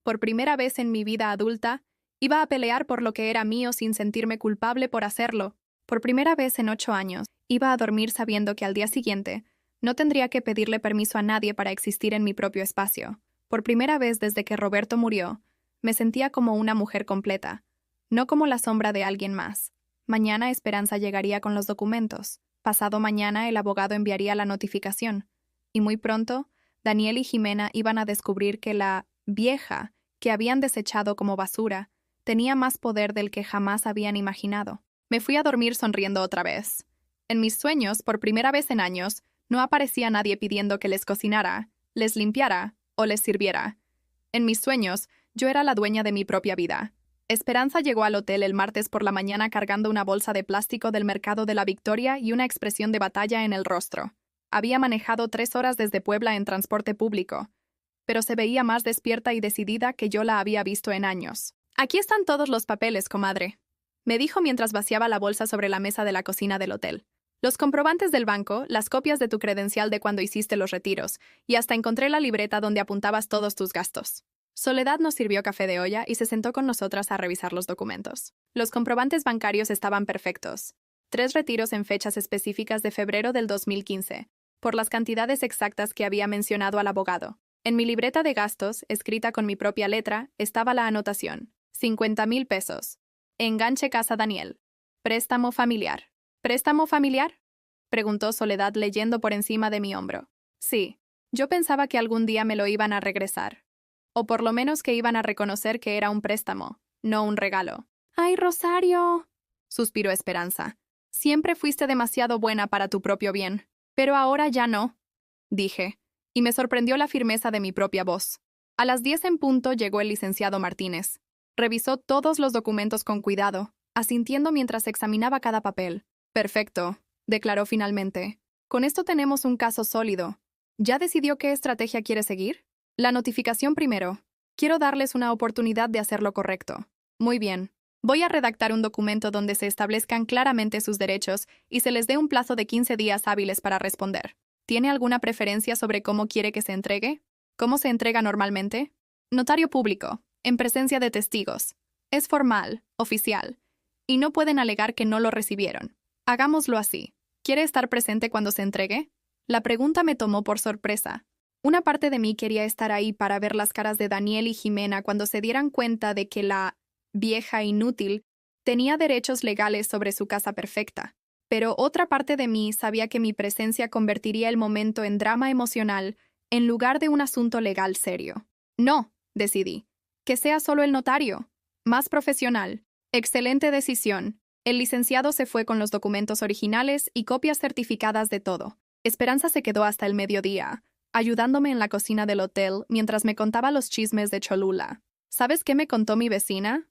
Por primera vez en mi vida adulta, iba a pelear por lo que era mío sin sentirme culpable por hacerlo. Por primera vez en 8 años, iba a dormir sabiendo que al día siguiente no tendría que pedirle permiso a nadie para existir en mi propio espacio. Por primera vez desde que Roberto murió, me sentía como una mujer completa, no como la sombra de alguien más. Mañana Esperanza llegaría con los documentos. Pasado mañana el abogado enviaría la notificación. Y muy pronto, Daniel y Jimena iban a descubrir que la vieja, que habían desechado como basura, tenía más poder del que jamás habían imaginado. Me fui a dormir sonriendo otra vez. En mis sueños, por primera vez en años, no aparecía nadie pidiendo que les cocinara, les limpiara o les sirviera. En mis sueños, yo era la dueña de mi propia vida. Esperanza llegó al hotel el martes por la mañana cargando una bolsa de plástico del mercado de la Victoria y una expresión de batalla en el rostro. Había manejado 3 horas desde Puebla en transporte público, pero se veía más despierta y decidida que yo la había visto en años. «Aquí están todos los papeles, comadre», me dijo mientras vaciaba la bolsa sobre la mesa de la cocina del hotel. «Los comprobantes del banco, las copias de tu credencial de cuando hiciste los retiros, y hasta encontré la libreta donde apuntabas todos tus gastos». Soledad nos sirvió café de olla y se sentó con nosotras a revisar los documentos. Los comprobantes bancarios estaban perfectos. 3 retiros en fechas específicas de febrero del 2015, por las cantidades exactas que había mencionado al abogado. En mi libreta de gastos, escrita con mi propia letra, estaba la anotación: 50,000 pesos. Enganche casa Daniel. Préstamo familiar. ¿Préstamo familiar?, preguntó Soledad leyendo por encima de mi hombro. Sí, yo pensaba que algún día me lo iban a regresar. O por lo menos que iban a reconocer que era un préstamo, no un regalo. ¡Ay, Rosario!, suspiró Esperanza. Siempre fuiste demasiado buena para tu propio bien. Pero ahora ya no, dije, y me sorprendió la firmeza de mi propia voz. A las 10 en punto llegó el licenciado Martínez. Revisó todos los documentos con cuidado, asintiendo mientras examinaba cada papel. Perfecto, declaró finalmente. Con esto tenemos un caso sólido. ¿Ya decidió qué estrategia quiere seguir? La notificación primero. Quiero darles una oportunidad de hacer lo correcto. Muy bien. Voy a redactar un documento donde se establezcan claramente sus derechos y se les dé un plazo de 15 días hábiles para responder. ¿Tiene alguna preferencia sobre cómo quiere que se entregue? ¿Cómo se entrega normalmente? Notario público, en presencia de testigos. Es formal, oficial, y no pueden alegar que no lo recibieron. Hagámoslo así. ¿Quiere estar presente cuando se entregue? La pregunta me tomó por sorpresa. Una parte de mí quería estar ahí para ver las caras de Daniel y Jimena cuando se dieran cuenta de que la vieja inútil tenía derechos legales sobre su casa perfecta. Pero otra parte de mí sabía que mi presencia convertiría el momento en drama emocional en lugar de un asunto legal serio. No, decidí. Que sea solo el notario. Más profesional. Excelente decisión. El licenciado se fue con los documentos originales y copias certificadas de todo. Esperanza se quedó hasta el mediodía, ayudándome en la cocina del hotel mientras me contaba los chismes de Cholula. ¿Sabes qué me contó mi vecina?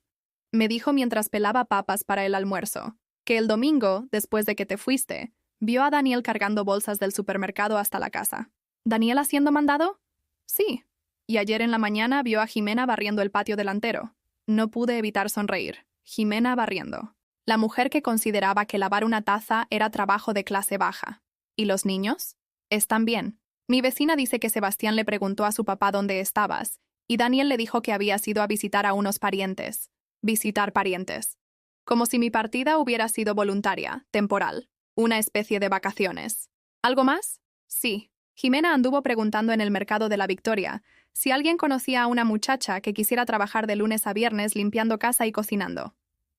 Me dijo mientras pelaba papas para el almuerzo, que el domingo, después de que te fuiste, vio a Daniel cargando bolsas del supermercado hasta la casa. ¿Daniel haciendo mandado? Sí. Y ayer en la mañana vio a Jimena barriendo el patio delantero. No pude evitar sonreír. Jimena barriendo. La mujer que consideraba que lavar una taza era trabajo de clase baja. ¿Y los niños? Están bien. Mi vecina dice que Sebastián le preguntó a su papá dónde estabas, y Daniel le dijo que habías ido a visitar a unos parientes. Visitar parientes. Como si mi partida hubiera sido voluntaria, temporal, una especie de vacaciones. ¿Algo más? Sí. Jimena anduvo preguntando en el mercado de la Victoria si alguien conocía a una muchacha que quisiera trabajar de lunes a viernes limpiando casa y cocinando.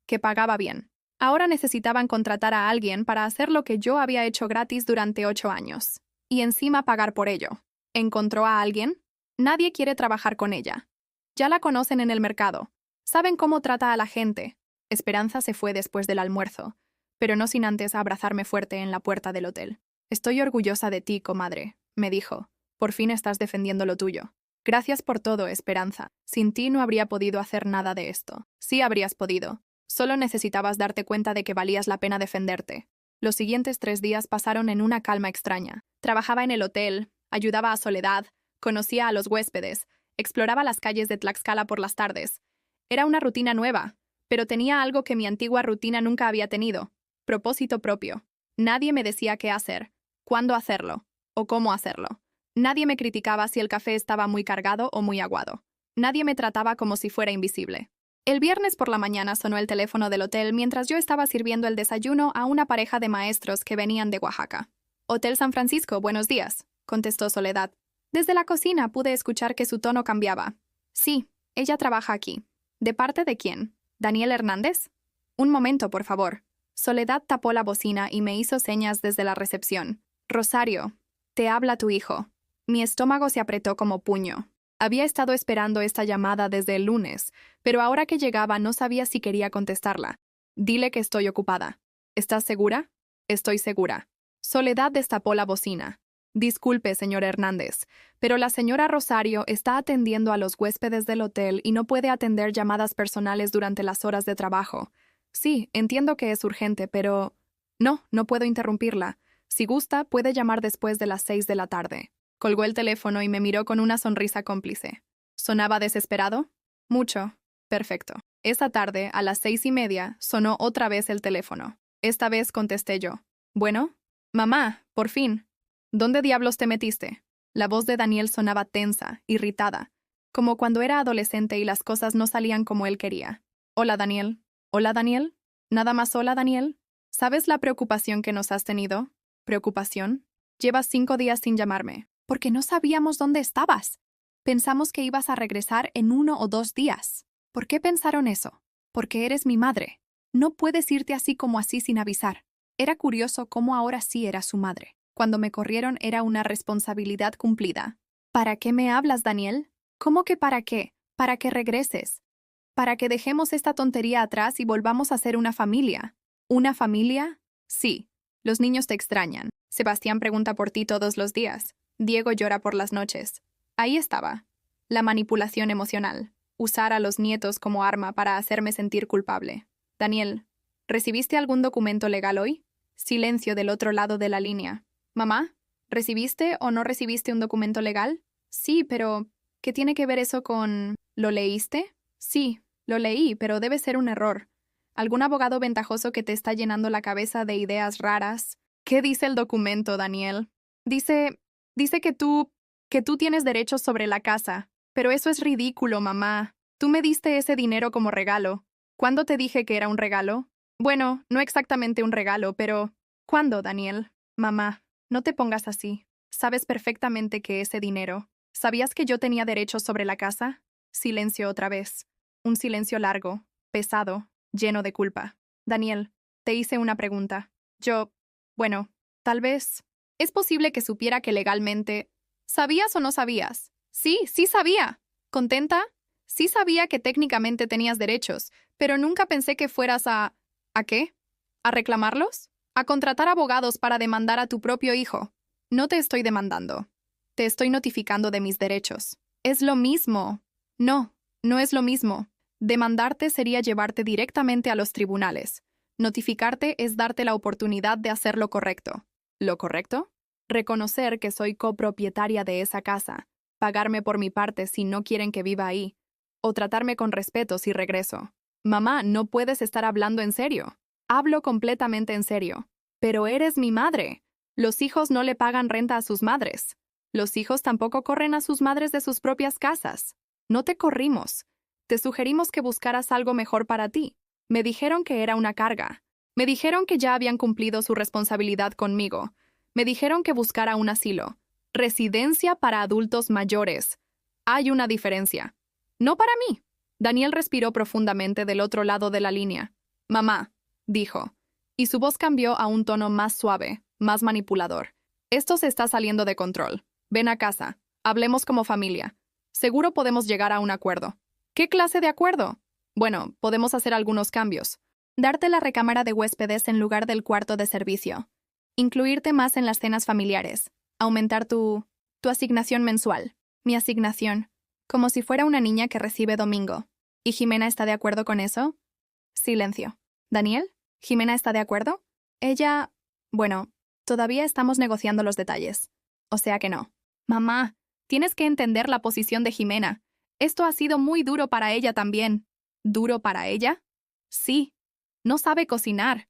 Que pagaba bien. Ahora necesitaban contratar a alguien para hacer lo que yo había hecho gratis durante 8 años. Y encima pagar por ello. ¿Encontró a alguien? Nadie quiere trabajar con ella. Ya la conocen en el mercado. Saben cómo trata a la gente. Esperanza se fue después del almuerzo, pero no sin antes abrazarme fuerte en la puerta del hotel. Estoy orgullosa de ti, comadre, me dijo. Por fin estás defendiendo lo tuyo. Gracias por todo, Esperanza. Sin ti no habría podido hacer nada de esto. Sí habrías podido. Solo necesitabas darte cuenta de que valías la pena defenderte. Los siguientes 3 días pasaron en una calma extraña. Trabajaba en el hotel, ayudaba a Soledad, conocía a los huéspedes, exploraba las calles de Tlaxcala por las tardes. Era una rutina nueva, pero tenía algo que mi antigua rutina nunca había tenido: propósito propio. Nadie me decía qué hacer, cuándo hacerlo, o cómo hacerlo. Nadie me criticaba si el café estaba muy cargado o muy aguado. Nadie me trataba como si fuera invisible. El viernes por la mañana sonó el teléfono del hotel mientras yo estaba sirviendo el desayuno a una pareja de maestros que venían de Oaxaca. «Hotel San Francisco, buenos días», contestó Soledad. Desde la cocina pude escuchar que su tono cambiaba. «Sí, ella trabaja aquí». ¿De parte de quién? ¿Daniel Hernández? Un momento, por favor. Soledad tapó la bocina y me hizo señas desde la recepción. Rosario, te habla tu hijo. Mi estómago se apretó como puño. Había estado esperando esta llamada desde el lunes, pero ahora que llegaba no sabía si quería contestarla. Dile que estoy ocupada. ¿Estás segura? Estoy segura. Soledad destapó la bocina. Disculpe, señor Hernández, pero la señora Rosario está atendiendo a los huéspedes del hotel y no puede atender llamadas personales durante las horas de trabajo. Sí, entiendo que es urgente, pero... No puedo interrumpirla. Si gusta, puede llamar después de las 6 de la tarde. Colgó el teléfono y me miró con una sonrisa cómplice. ¿Sonaba desesperado? Mucho. Perfecto. Esa tarde, a las 6:30, sonó otra vez el teléfono. Esta vez contesté yo. ¿Bueno? Mamá, por fin. ¿Dónde diablos te metiste? La voz de Daniel sonaba tensa, irritada, como cuando era adolescente y las cosas no salían como él quería. Hola, Daniel. Hola, Daniel. Nada más hola, Daniel. ¿Sabes la preocupación que nos has tenido? ¿Preocupación? Llevas 5 días sin llamarme, porque no sabíamos dónde estabas. Pensamos que ibas a regresar en 1 o 2 días. ¿Por qué pensaron eso? Porque eres mi madre. No puedes irte así como así sin avisar. Era curioso cómo ahora sí era su madre. Cuando me corrieron era una responsabilidad cumplida. ¿Para qué me hablas, Daniel? ¿Cómo que para qué? Para que regreses. Para que dejemos esta tontería atrás y volvamos a ser una familia. ¿Una familia? Sí. Los niños te extrañan. Sebastián pregunta por ti todos los días. Diego llora por las noches. Ahí estaba. La manipulación emocional. Usar a los nietos como arma para hacerme sentir culpable. Daniel, ¿recibiste algún documento legal hoy? Silencio del otro lado de la línea. Mamá, ¿recibiste o no recibiste un documento legal? Sí, pero ¿qué tiene que ver eso con... ¿Lo leíste? Sí, lo leí, pero debe ser un error. ¿Algún abogado ventajoso que te está llenando la cabeza de ideas raras? ¿Qué dice el documento, Daniel? Dice que tú tienes derechos sobre la casa. Pero eso es ridículo, mamá. Tú me diste ese dinero como regalo. ¿Cuándo te dije que era un regalo? Bueno, no exactamente un regalo, pero... ¿Cuándo, Daniel? Mamá, no te pongas así. Sabes perfectamente que ese dinero... ¿Sabías que yo tenía derechos sobre la casa? Silencio otra vez. Un silencio largo, pesado, lleno de culpa. Daniel, te hice una pregunta. Bueno, tal vez... ¿Es posible que supiera que legalmente... ¿Sabías o no sabías? Sí, sí sabía. ¿Contenta? Sí sabía que técnicamente tenías derechos, pero nunca pensé que fueras a... ¿A qué? ¿A reclamarlos? ¿A contratar abogados para demandar a tu propio hijo? No te estoy demandando. Te estoy notificando de mis derechos. Es lo mismo. No, no es lo mismo. Demandarte sería llevarte directamente a los tribunales. Notificarte es darte la oportunidad de hacer lo correcto. ¿Lo correcto? Reconocer que soy copropietaria de esa casa, pagarme por mi parte si no quieren que viva ahí, o tratarme con respeto si regreso. Mamá, no puedes estar hablando en serio. Hablo completamente en serio. Pero eres mi madre. Los hijos no le pagan renta a sus madres. Los hijos tampoco corren a sus madres de sus propias casas. No te corrimos. Te sugerimos que buscaras algo mejor para ti. Me dijeron que era una carga. Me dijeron que ya habían cumplido su responsabilidad conmigo. Me dijeron que buscara un asilo. Residencia para adultos mayores. Hay una diferencia. No para mí. Daniel respiró profundamente del otro lado de la línea. Mamá, dijo, y su voz cambió a un tono más suave, más manipulador. Esto se está saliendo de control. Ven a casa. Hablemos como familia. Seguro podemos llegar a un acuerdo. ¿Qué clase de acuerdo? Bueno, podemos hacer algunos cambios. Darte la recámara de huéspedes en lugar del cuarto de servicio. Incluirte más en las cenas familiares. Aumentar tu asignación mensual. Mi asignación. Como si fuera una niña que recibe domingo. ¿Y Jimena está de acuerdo con eso? Silencio. ¿Daniel? ¿Jimena está de acuerdo? Ella... Bueno, todavía estamos negociando los detalles. O sea que no. Mamá, tienes que entender la posición de Jimena. Esto ha sido muy duro para ella también. ¿Duro para ella? Sí. No sabe cocinar.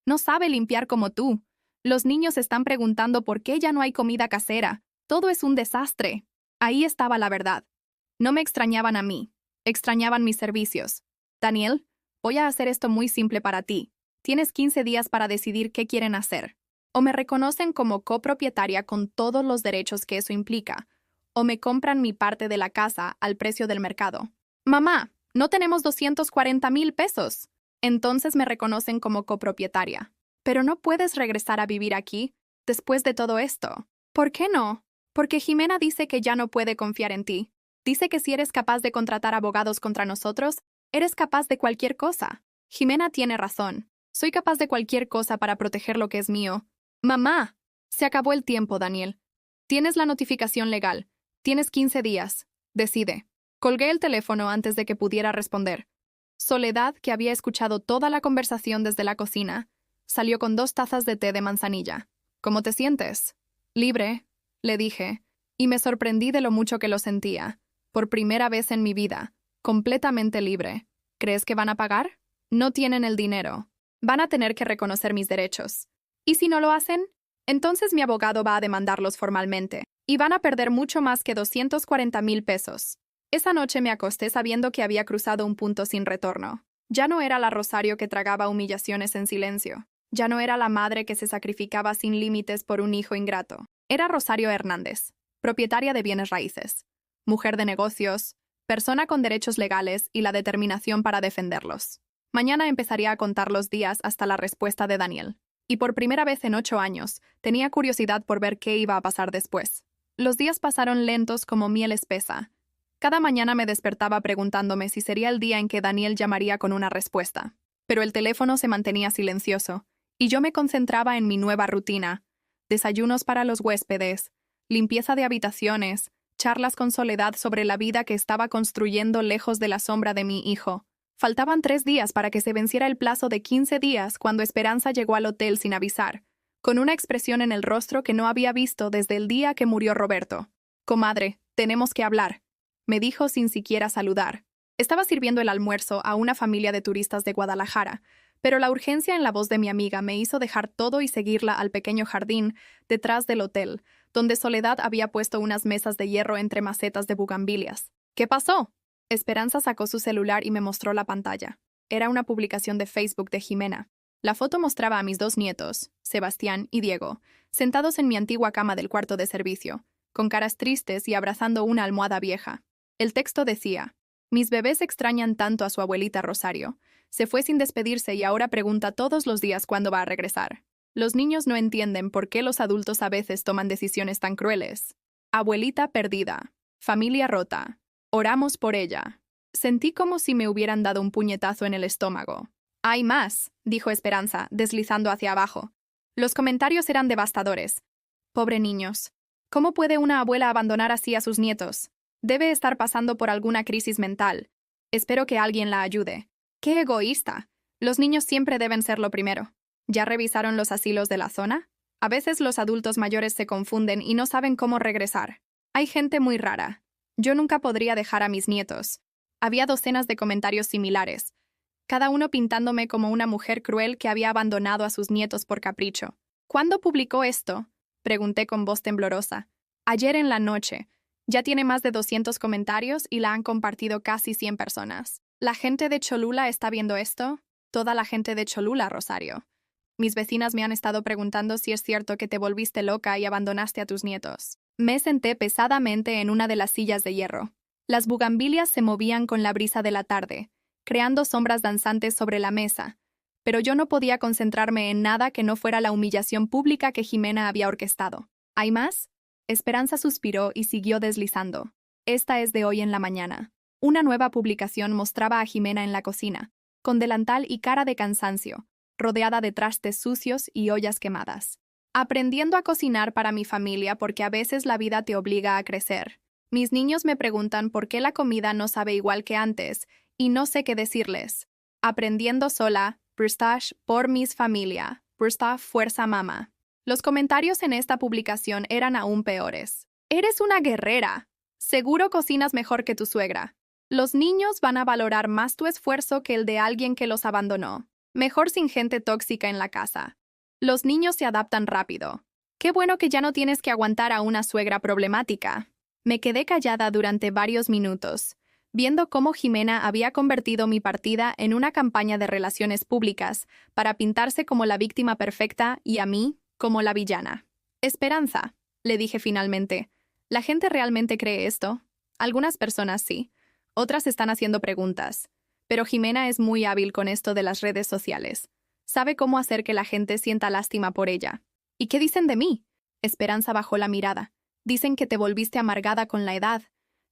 No sabe limpiar como tú. Los niños están preguntando por qué ya no hay comida casera. Todo es un desastre. Ahí estaba la verdad. No me extrañaban a mí. Extrañaban mis servicios. Daniel, voy a hacer esto muy simple para ti. Tienes 15 días para decidir qué quieren hacer. O me reconocen como copropietaria con todos los derechos que eso implica, o me compran mi parte de la casa al precio del mercado. Mamá, no tenemos 240,000 pesos. Entonces me reconocen como copropietaria. Pero no puedes regresar a vivir aquí después de todo esto. ¿Por qué no? Porque Jimena dice que ya no puede confiar en ti. Dice que si eres capaz de contratar abogados contra nosotros, eres capaz de cualquier cosa. Jimena tiene razón. Soy capaz de cualquier cosa para proteger lo que es mío. Mamá, se acabó el tiempo, Daniel. Tienes la notificación legal. Tienes 15 días. Decide. Colgué el teléfono antes de que pudiera responder. Soledad, que había escuchado toda la conversación desde la cocina, salió con 2 tazas de té de manzanilla. ¿Cómo te sientes? Libre, le dije, y me sorprendí de lo mucho que lo sentía. Por primera vez en mi vida, completamente libre. ¿Crees que van a pagar? No tienen el dinero. Van a tener que reconocer mis derechos. ¿Y si no lo hacen? Entonces mi abogado va a demandarlos formalmente, y van a perder mucho más que 240,000 pesos. Esa noche me acosté sabiendo que había cruzado un punto sin retorno. Ya no era la Rosario que tragaba humillaciones en silencio. Ya no era la madre que se sacrificaba sin límites por un hijo ingrato. Era Rosario Hernández, propietaria de bienes raíces, mujer de negocios, persona con derechos legales y la determinación para defenderlos. Mañana empezaría a contar los días hasta la respuesta de Daniel. Y por primera vez en 8 años, tenía curiosidad por ver qué iba a pasar después. Los días pasaron lentos como miel espesa. Cada mañana me despertaba preguntándome si sería el día en que Daniel llamaría con una respuesta. Pero el teléfono se mantenía silencioso, y yo me concentraba en mi nueva rutina. Desayunos para los huéspedes, limpieza de habitaciones, charlas con Soledad sobre la vida que estaba construyendo lejos de la sombra de mi hijo. Faltaban 3 días para que se venciera el plazo de 15 días cuando Esperanza llegó al hotel sin avisar, con una expresión en el rostro que no había visto desde el día que murió Roberto. «Comadre, tenemos que hablar», me dijo sin siquiera saludar. Estaba sirviendo el almuerzo a una familia de turistas de Guadalajara, pero la urgencia en la voz de mi amiga me hizo dejar todo y seguirla al pequeño jardín detrás del hotel, donde Soledad había puesto unas mesas de hierro entre macetas de bugambilias. «¿Qué pasó?». Esperanza sacó su celular y me mostró la pantalla. Era una publicación de Facebook de Jimena. La foto mostraba a mis 2 nietos, Sebastián y Diego, sentados en mi antigua cama del cuarto de servicio, con caras tristes y abrazando una almohada vieja. El texto decía: «Mis bebés extrañan tanto a su abuelita Rosario. Se fue sin despedirse y ahora pregunta todos los días cuándo va a regresar. Los niños no entienden por qué los adultos a veces toman decisiones tan crueles. Abuelita perdida. Familia rota. Oramos por ella». Sentí como si me hubieran dado un puñetazo en el estómago. «Hay más», dijo Esperanza, deslizando hacia abajo. Los comentarios eran devastadores. «Pobre niños. ¿Cómo puede una abuela abandonar así a sus nietos? Debe estar pasando por alguna crisis mental. Espero que alguien la ayude. ¡Qué egoísta! Los niños siempre deben ser lo primero». ¿Ya revisaron los asilos de la zona? A veces los adultos mayores se confunden y no saben cómo regresar. Hay gente muy rara. Yo nunca podría dejar a mis nietos. Había docenas de comentarios similares, cada uno pintándome como una mujer cruel que había abandonado a sus nietos por capricho. «¿Cuándo publicó esto?», pregunté con voz temblorosa. «Ayer en la noche. Ya tiene más de 200 comentarios y la han compartido casi 100 personas. ¿La gente de Cholula está viendo esto?». «Toda la gente de Cholula, Rosario. Mis vecinas me han estado preguntando si es cierto que te volviste loca y abandonaste a tus nietos». Me senté pesadamente en una de las sillas de hierro. Las bugambilias se movían con la brisa de la tarde, creando sombras danzantes sobre la mesa, pero yo no podía concentrarme en nada que no fuera la humillación pública que Jimena había orquestado. «¿Hay más?». Esperanza suspiró y siguió deslizando. «Esta es de hoy en la mañana». Una nueva publicación mostraba a Jimena en la cocina, con delantal y cara de cansancio, rodeada de trastes sucios y ollas quemadas. «Aprendiendo a cocinar para mi familia porque a veces la vida te obliga a crecer. Mis niños me preguntan por qué la comida no sabe igual que antes, y no sé qué decirles. Aprendiendo sola, Brustash por mis familia, Brustash fuerza mama». Los comentarios en esta publicación eran aún peores. «Eres una guerrera. Seguro cocinas mejor que tu suegra. Los niños van a valorar más tu esfuerzo que el de alguien que los abandonó. Mejor sin gente tóxica en la casa. Los niños se adaptan rápido. Qué bueno que ya no tienes que aguantar a una suegra problemática». Me quedé callada durante varios minutos, viendo cómo Jimena había convertido mi partida en una campaña de relaciones públicas para pintarse como la víctima perfecta y a mí como la villana. «Esperanza», le dije finalmente, ¿la gente realmente cree esto? Algunas personas sí, otras están haciendo preguntas, pero Jimena es muy hábil con esto de las redes sociales. Sabe cómo hacer que la gente sienta lástima por ella. «¿Y qué dicen de mí?». Esperanza bajó la mirada. «Dicen que te volviste amargada con la edad,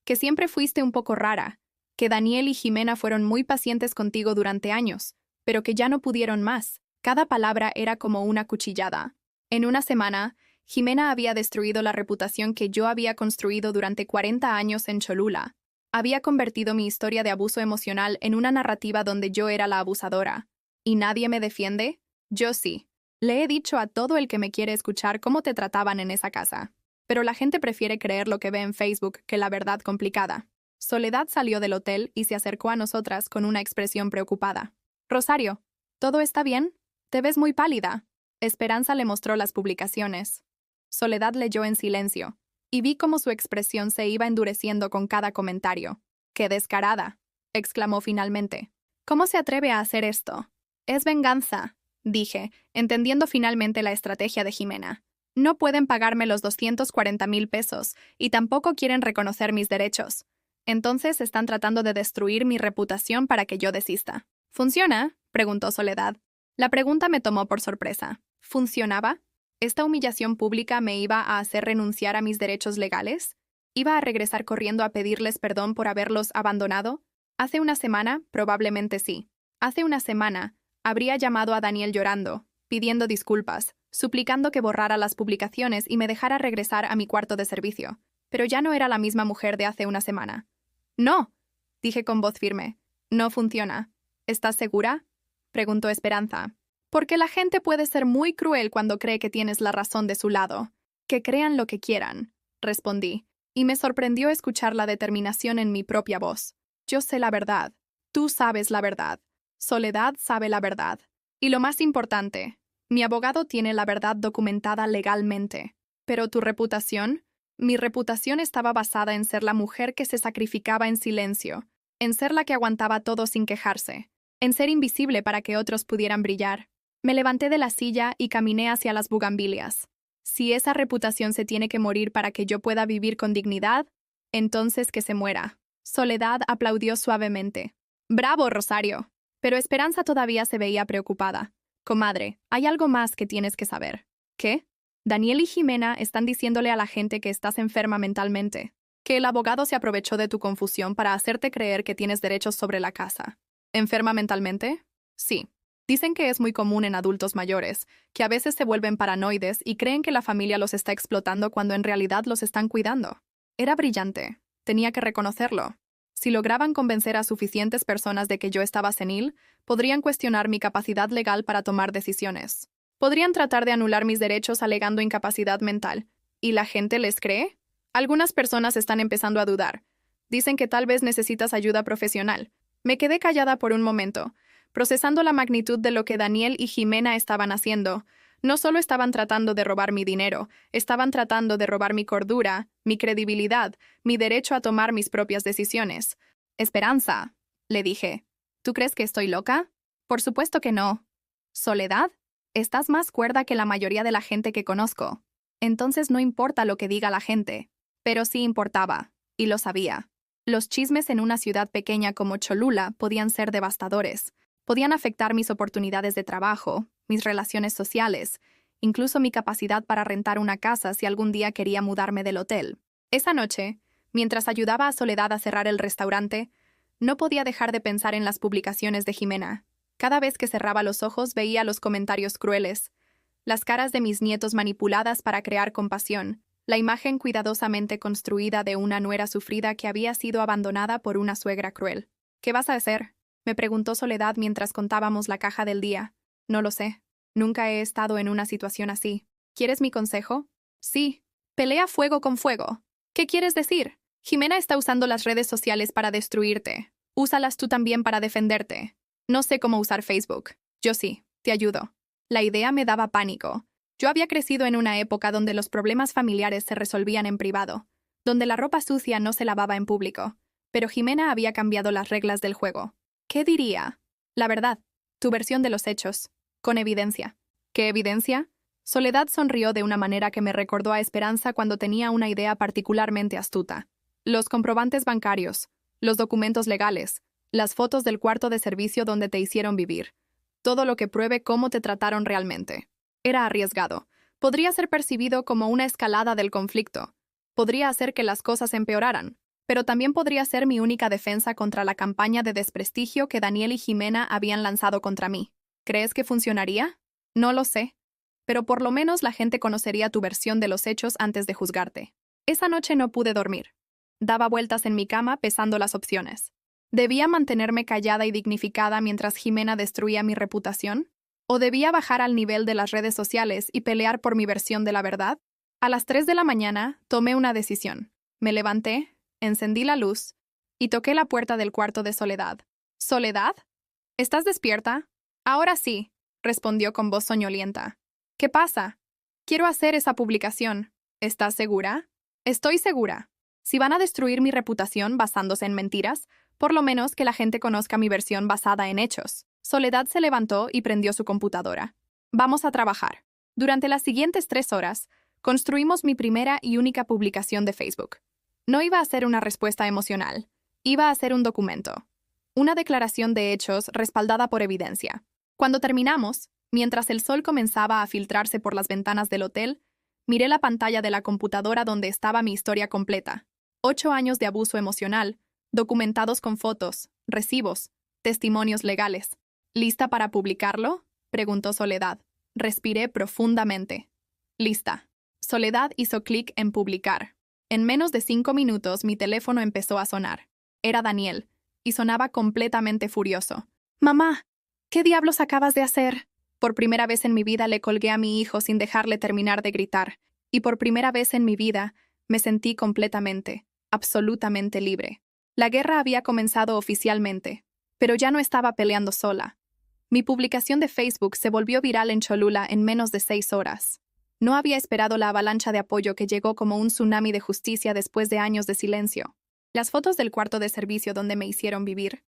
que siempre fuiste un poco rara, que Daniel y Jimena fueron muy pacientes contigo durante años, pero que ya no pudieron más». Cada palabra era como una cuchillada. En una semana, Jimena había destruido la reputación que yo había construido durante 40 años en Cholula. Había convertido mi historia de abuso emocional en una narrativa donde yo era la abusadora. ¿Y nadie me defiende? Yo sí. Le he dicho a todo el que me quiere escuchar cómo te trataban en esa casa. Pero la gente prefiere creer lo que ve en Facebook que la verdad complicada. Soledad salió del hotel y se acercó a nosotras con una expresión preocupada. «Rosario, ¿todo está bien? Te ves muy pálida». Esperanza le mostró las publicaciones. Soledad leyó en silencio, y vi cómo su expresión se iba endureciendo con cada comentario. «¡Qué descarada!», exclamó finalmente. «¿Cómo se atreve a hacer esto?». «Es venganza», dije, entendiendo finalmente la estrategia de Jimena. No pueden pagarme los 240,000 pesos y tampoco quieren reconocer mis derechos. Entonces están tratando de destruir mi reputación para que yo desista. ¿Funciona?, preguntó Soledad. La pregunta me tomó por sorpresa. ¿Funcionaba? ¿Esta humillación pública me iba a hacer renunciar a mis derechos legales? ¿Iba a regresar corriendo a pedirles perdón por haberlos abandonado? Hace una semana, probablemente sí. Hace una semana, habría llamado a Daniel llorando, pidiendo disculpas, suplicando que borrara las publicaciones y me dejara regresar a mi cuarto de servicio. Pero ya no era la misma mujer de hace una semana. «No», dije con voz firme. «No funciona». «¿Estás segura?», preguntó Esperanza. «Porque la gente puede ser muy cruel cuando cree que tienes la razón de su lado. Que crean lo que quieran», respondí, y me sorprendió escuchar la determinación en mi propia voz. «Yo sé la verdad. Tú sabes la verdad. Soledad sabe la verdad. Y lo más importante, mi abogado tiene la verdad documentada legalmente. Pero tu reputación...». Mi reputación estaba basada en ser la mujer que se sacrificaba en silencio, en ser la que aguantaba todo sin quejarse, en ser invisible para que otros pudieran brillar. Me levanté de la silla y caminé hacia las bugambilias. Si esa reputación se tiene que morir para que yo pueda vivir con dignidad, entonces que se muera. Soledad aplaudió suavemente. «Bravo, Rosario». Pero Esperanza todavía se veía preocupada. «Comadre, hay algo más que tienes que saber». «¿Qué?». «Daniel y Jimena están diciéndole a la gente que estás enferma mentalmente, que el abogado se aprovechó de tu confusión para hacerte creer que tienes derechos sobre la casa». «¿Enferma mentalmente?». «Sí. Dicen que es muy común en adultos mayores, que a veces se vuelven paranoides y creen que la familia los está explotando cuando en realidad los están cuidando». Era brillante. Tenía que reconocerlo. Si lograban convencer a suficientes personas de que yo estaba senil, podrían cuestionar mi capacidad legal para tomar decisiones. Podrían tratar de anular mis derechos alegando incapacidad mental. ¿Y la gente les cree? Algunas personas están empezando a dudar. Dicen que tal vez necesitas ayuda profesional. Me quedé callada por un momento, procesando la magnitud de lo que Daniel y Jimena estaban haciendo. No solo estaban tratando de robar mi dinero, estaban tratando de robar mi cordura, mi credibilidad, mi derecho a tomar mis propias decisiones. «Esperanza», le dije. «¿Tú crees que estoy loca?». «Por supuesto que no». «¿Soledad? Estás más cuerda que la mayoría de la gente que conozco. Entonces no importa lo que diga la gente». Pero sí importaba, y lo sabía. Los chismes en una ciudad pequeña como Cholula podían ser devastadores. Podían afectar mis oportunidades de trabajo, mis relaciones sociales, incluso mi capacidad para rentar una casa si algún día quería mudarme del hotel. Esa noche, mientras ayudaba a Soledad a cerrar el restaurante, no podía dejar de pensar en las publicaciones de Jimena. Cada vez que cerraba los ojos veía los comentarios crueles, las caras de mis nietos manipuladas para crear compasión, la imagen cuidadosamente construida de una nuera sufrida que había sido abandonada por una suegra cruel. «¿Qué vas a hacer?», me preguntó Soledad mientras contábamos la caja del día. «No lo sé. Nunca he estado en una situación así. ¿Quieres mi consejo?». «Sí. Pelea fuego con fuego». «¿Qué quieres decir?». «Jimena está usando las redes sociales para destruirte. Úsalas tú también para defenderte». «No sé cómo usar Facebook». «Yo sí. Te ayudo». La idea me daba pánico. Yo había crecido en una época donde los problemas familiares se resolvían en privado, donde la ropa sucia no se lavaba en público. Pero Jimena había cambiado las reglas del juego. ¿Qué diría? «La verdad. Tu versión de los hechos. Con evidencia». «¿Qué evidencia?». Soledad sonrió de una manera que me recordó a Esperanza cuando tenía una idea particularmente astuta. «Los comprobantes bancarios, los documentos legales, las fotos del cuarto de servicio donde te hicieron vivir. Todo lo que pruebe cómo te trataron realmente». Era arriesgado. Podría ser percibido como una escalada del conflicto. Podría hacer que las cosas empeoraran. Pero también podría ser mi única defensa contra la campaña de desprestigio que Daniel y Jimena habían lanzado contra mí. ¿Crees que funcionaría? No lo sé. Pero por lo menos la gente conocería tu versión de los hechos antes de juzgarte. Esa noche no pude dormir. Daba vueltas en mi cama pesando las opciones. ¿Debía mantenerme callada y dignificada mientras Jimena destruía mi reputación? ¿O debía bajar al nivel de las redes sociales y pelear por mi versión de la verdad? A las 3 de la mañana tomé una decisión. Me levanté, encendí la luz y toqué la puerta del cuarto de Soledad. «¿Soledad? ¿Estás despierta?». «Ahora sí», respondió con voz soñolienta. «¿Qué pasa?». «Quiero hacer esa publicación». «¿Estás segura?». «Estoy segura. Si van a destruir mi reputación basándose en mentiras, por lo menos que la gente conozca mi versión basada en hechos». Soledad se levantó y prendió su computadora. Vamos a trabajar. Durante las siguientes 3 horas, construimos mi primera y única publicación de Facebook. No iba a ser una respuesta emocional, iba a ser un documento. Una declaración de hechos respaldada por evidencia. Cuando terminamos, mientras el sol comenzaba a filtrarse por las ventanas del hotel, miré la pantalla de la computadora donde estaba mi historia completa. 8 años de abuso emocional, documentados con fotos, recibos, testimonios legales. ¿Lista para publicarlo?, preguntó Soledad. Respiré profundamente. Lista. Soledad hizo clic en publicar. En menos de 5 minutos mi teléfono empezó a sonar. Era Daniel, y sonaba completamente furioso. «Mamá, ¿qué diablos acabas de hacer?» Por primera vez en mi vida le colgué a mi hijo sin dejarle terminar de gritar, y por primera vez en mi vida me sentí completamente, absolutamente libre. La guerra había comenzado oficialmente, pero ya no estaba peleando sola. Mi publicación de Facebook se volvió viral en Cholula en menos de 6 horas. No había esperado la avalancha de apoyo que llegó como un tsunami de justicia después de años de silencio. Las fotos del cuarto de servicio donde me hicieron vivir,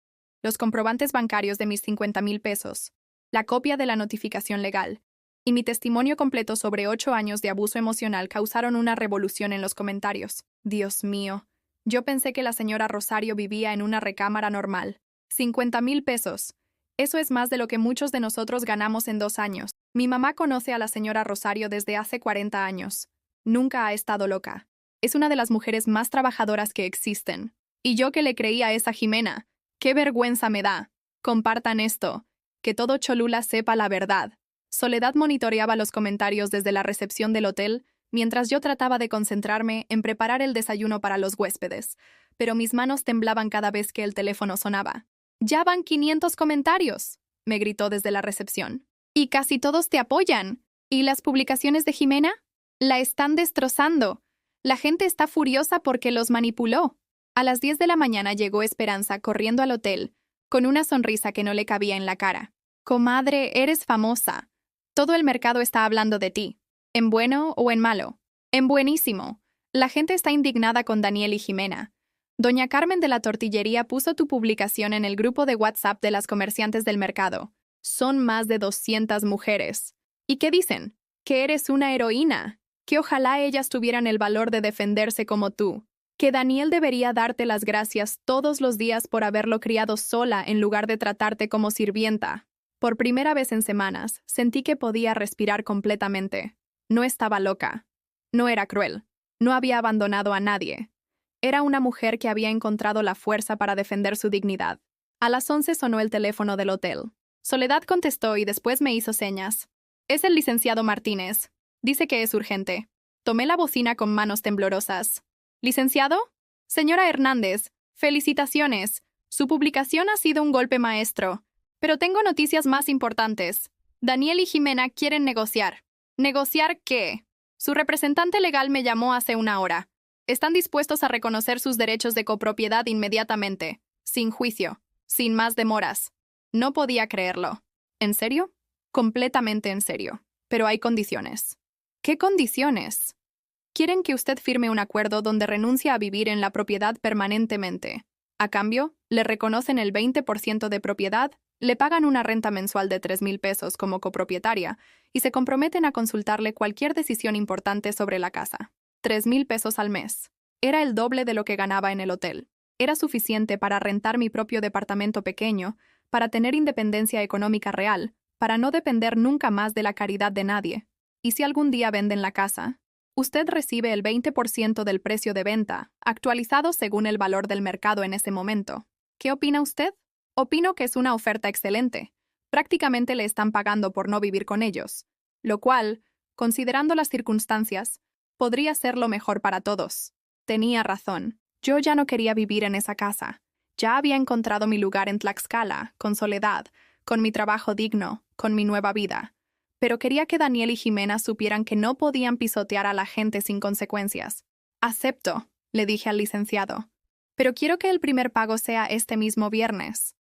los comprobantes bancarios de mis 50,000 pesos, la copia de la notificación legal y mi testimonio completo sobre 8 años de abuso emocional causaron una revolución en los comentarios. Dios mío, yo pensé que la señora Rosario vivía en una recámara normal. 50,000 pesos. Eso es más de lo que muchos de nosotros ganamos en 2 años. Mi mamá conoce a la señora Rosario desde hace 40 años. Nunca ha estado loca. Es una de las mujeres más trabajadoras que existen. Y yo que le creí a esa Jimena. ¡Qué vergüenza me da! Compartan esto. Que todo Cholula sepa la verdad. Soledad monitoreaba los comentarios desde la recepción del hotel, mientras yo trataba de concentrarme en preparar el desayuno para los huéspedes, pero mis manos temblaban cada vez que el teléfono sonaba. «¡Ya van 500 comentarios!», me gritó desde la recepción. «Y casi todos te apoyan. ¿Y las publicaciones de Jimena? La están destrozando. La gente está furiosa porque los manipuló». A las 10 de la mañana llegó Esperanza corriendo al hotel, con una sonrisa que no le cabía en la cara. «Comadre, eres famosa. Todo el mercado está hablando de ti. ¿En bueno o en malo?» «En buenísimo. La gente está indignada con Daniel y Jimena. Doña Carmen de la tortillería puso tu publicación en el grupo de WhatsApp de las comerciantes del mercado. Son más de 200 mujeres. ¿Y qué dicen? Que eres una heroína. Que ojalá ellas tuvieran el valor de defenderse como tú. Que Daniel debería darte las gracias todos los días por haberlo criado sola en lugar de tratarte como sirvienta». Por primera vez en semanas, sentí que podía respirar completamente. No estaba loca. No era cruel. No había abandonado a nadie. Era una mujer que había encontrado la fuerza para defender su dignidad. A las 11 sonó el teléfono del hotel. Soledad contestó y después me hizo señas. «Es el licenciado Martínez. Dice que es urgente». Tomé la bocina con manos temblorosas. «¿Licenciado? Señora Hernández, felicitaciones. Su publicación ha sido un golpe maestro. Pero tengo noticias más importantes. Daniel y Jimena quieren negociar». «¿Negociar qué?» «Su representante legal me llamó hace una hora. Están dispuestos a reconocer sus derechos de copropiedad inmediatamente, sin juicio, sin más demoras». No podía creerlo. ¿En serio? Completamente en serio. Pero hay condiciones. ¿Qué condiciones? Quieren que usted firme un acuerdo donde renuncia a vivir en la propiedad permanentemente. A cambio, le reconocen el 20% de propiedad, le pagan una renta mensual de 3,000 pesos como copropietaria y se comprometen a consultarle cualquier decisión importante sobre la casa. 3,000 pesos al mes. Era el doble de lo que ganaba en el hotel. Era suficiente para rentar mi propio departamento pequeño, para tener independencia económica real, para no depender nunca más de la caridad de nadie. Y si algún día venden la casa, usted recibe el 20% del precio de venta, actualizado según el valor del mercado en ese momento. ¿Qué opina usted? Opino que es una oferta excelente. Prácticamente le están pagando por no vivir con ellos, lo cual, considerando las circunstancias, podría ser lo mejor para todos. Tenía razón. Yo ya no quería vivir en esa casa. Ya había encontrado mi lugar en Tlaxcala, con Soledad, con mi trabajo digno, con mi nueva vida. Pero quería que Daniel y Jimena supieran que no podían pisotear a la gente sin consecuencias. «Acepto», le dije al licenciado. «Pero quiero que el primer pago sea este mismo viernes».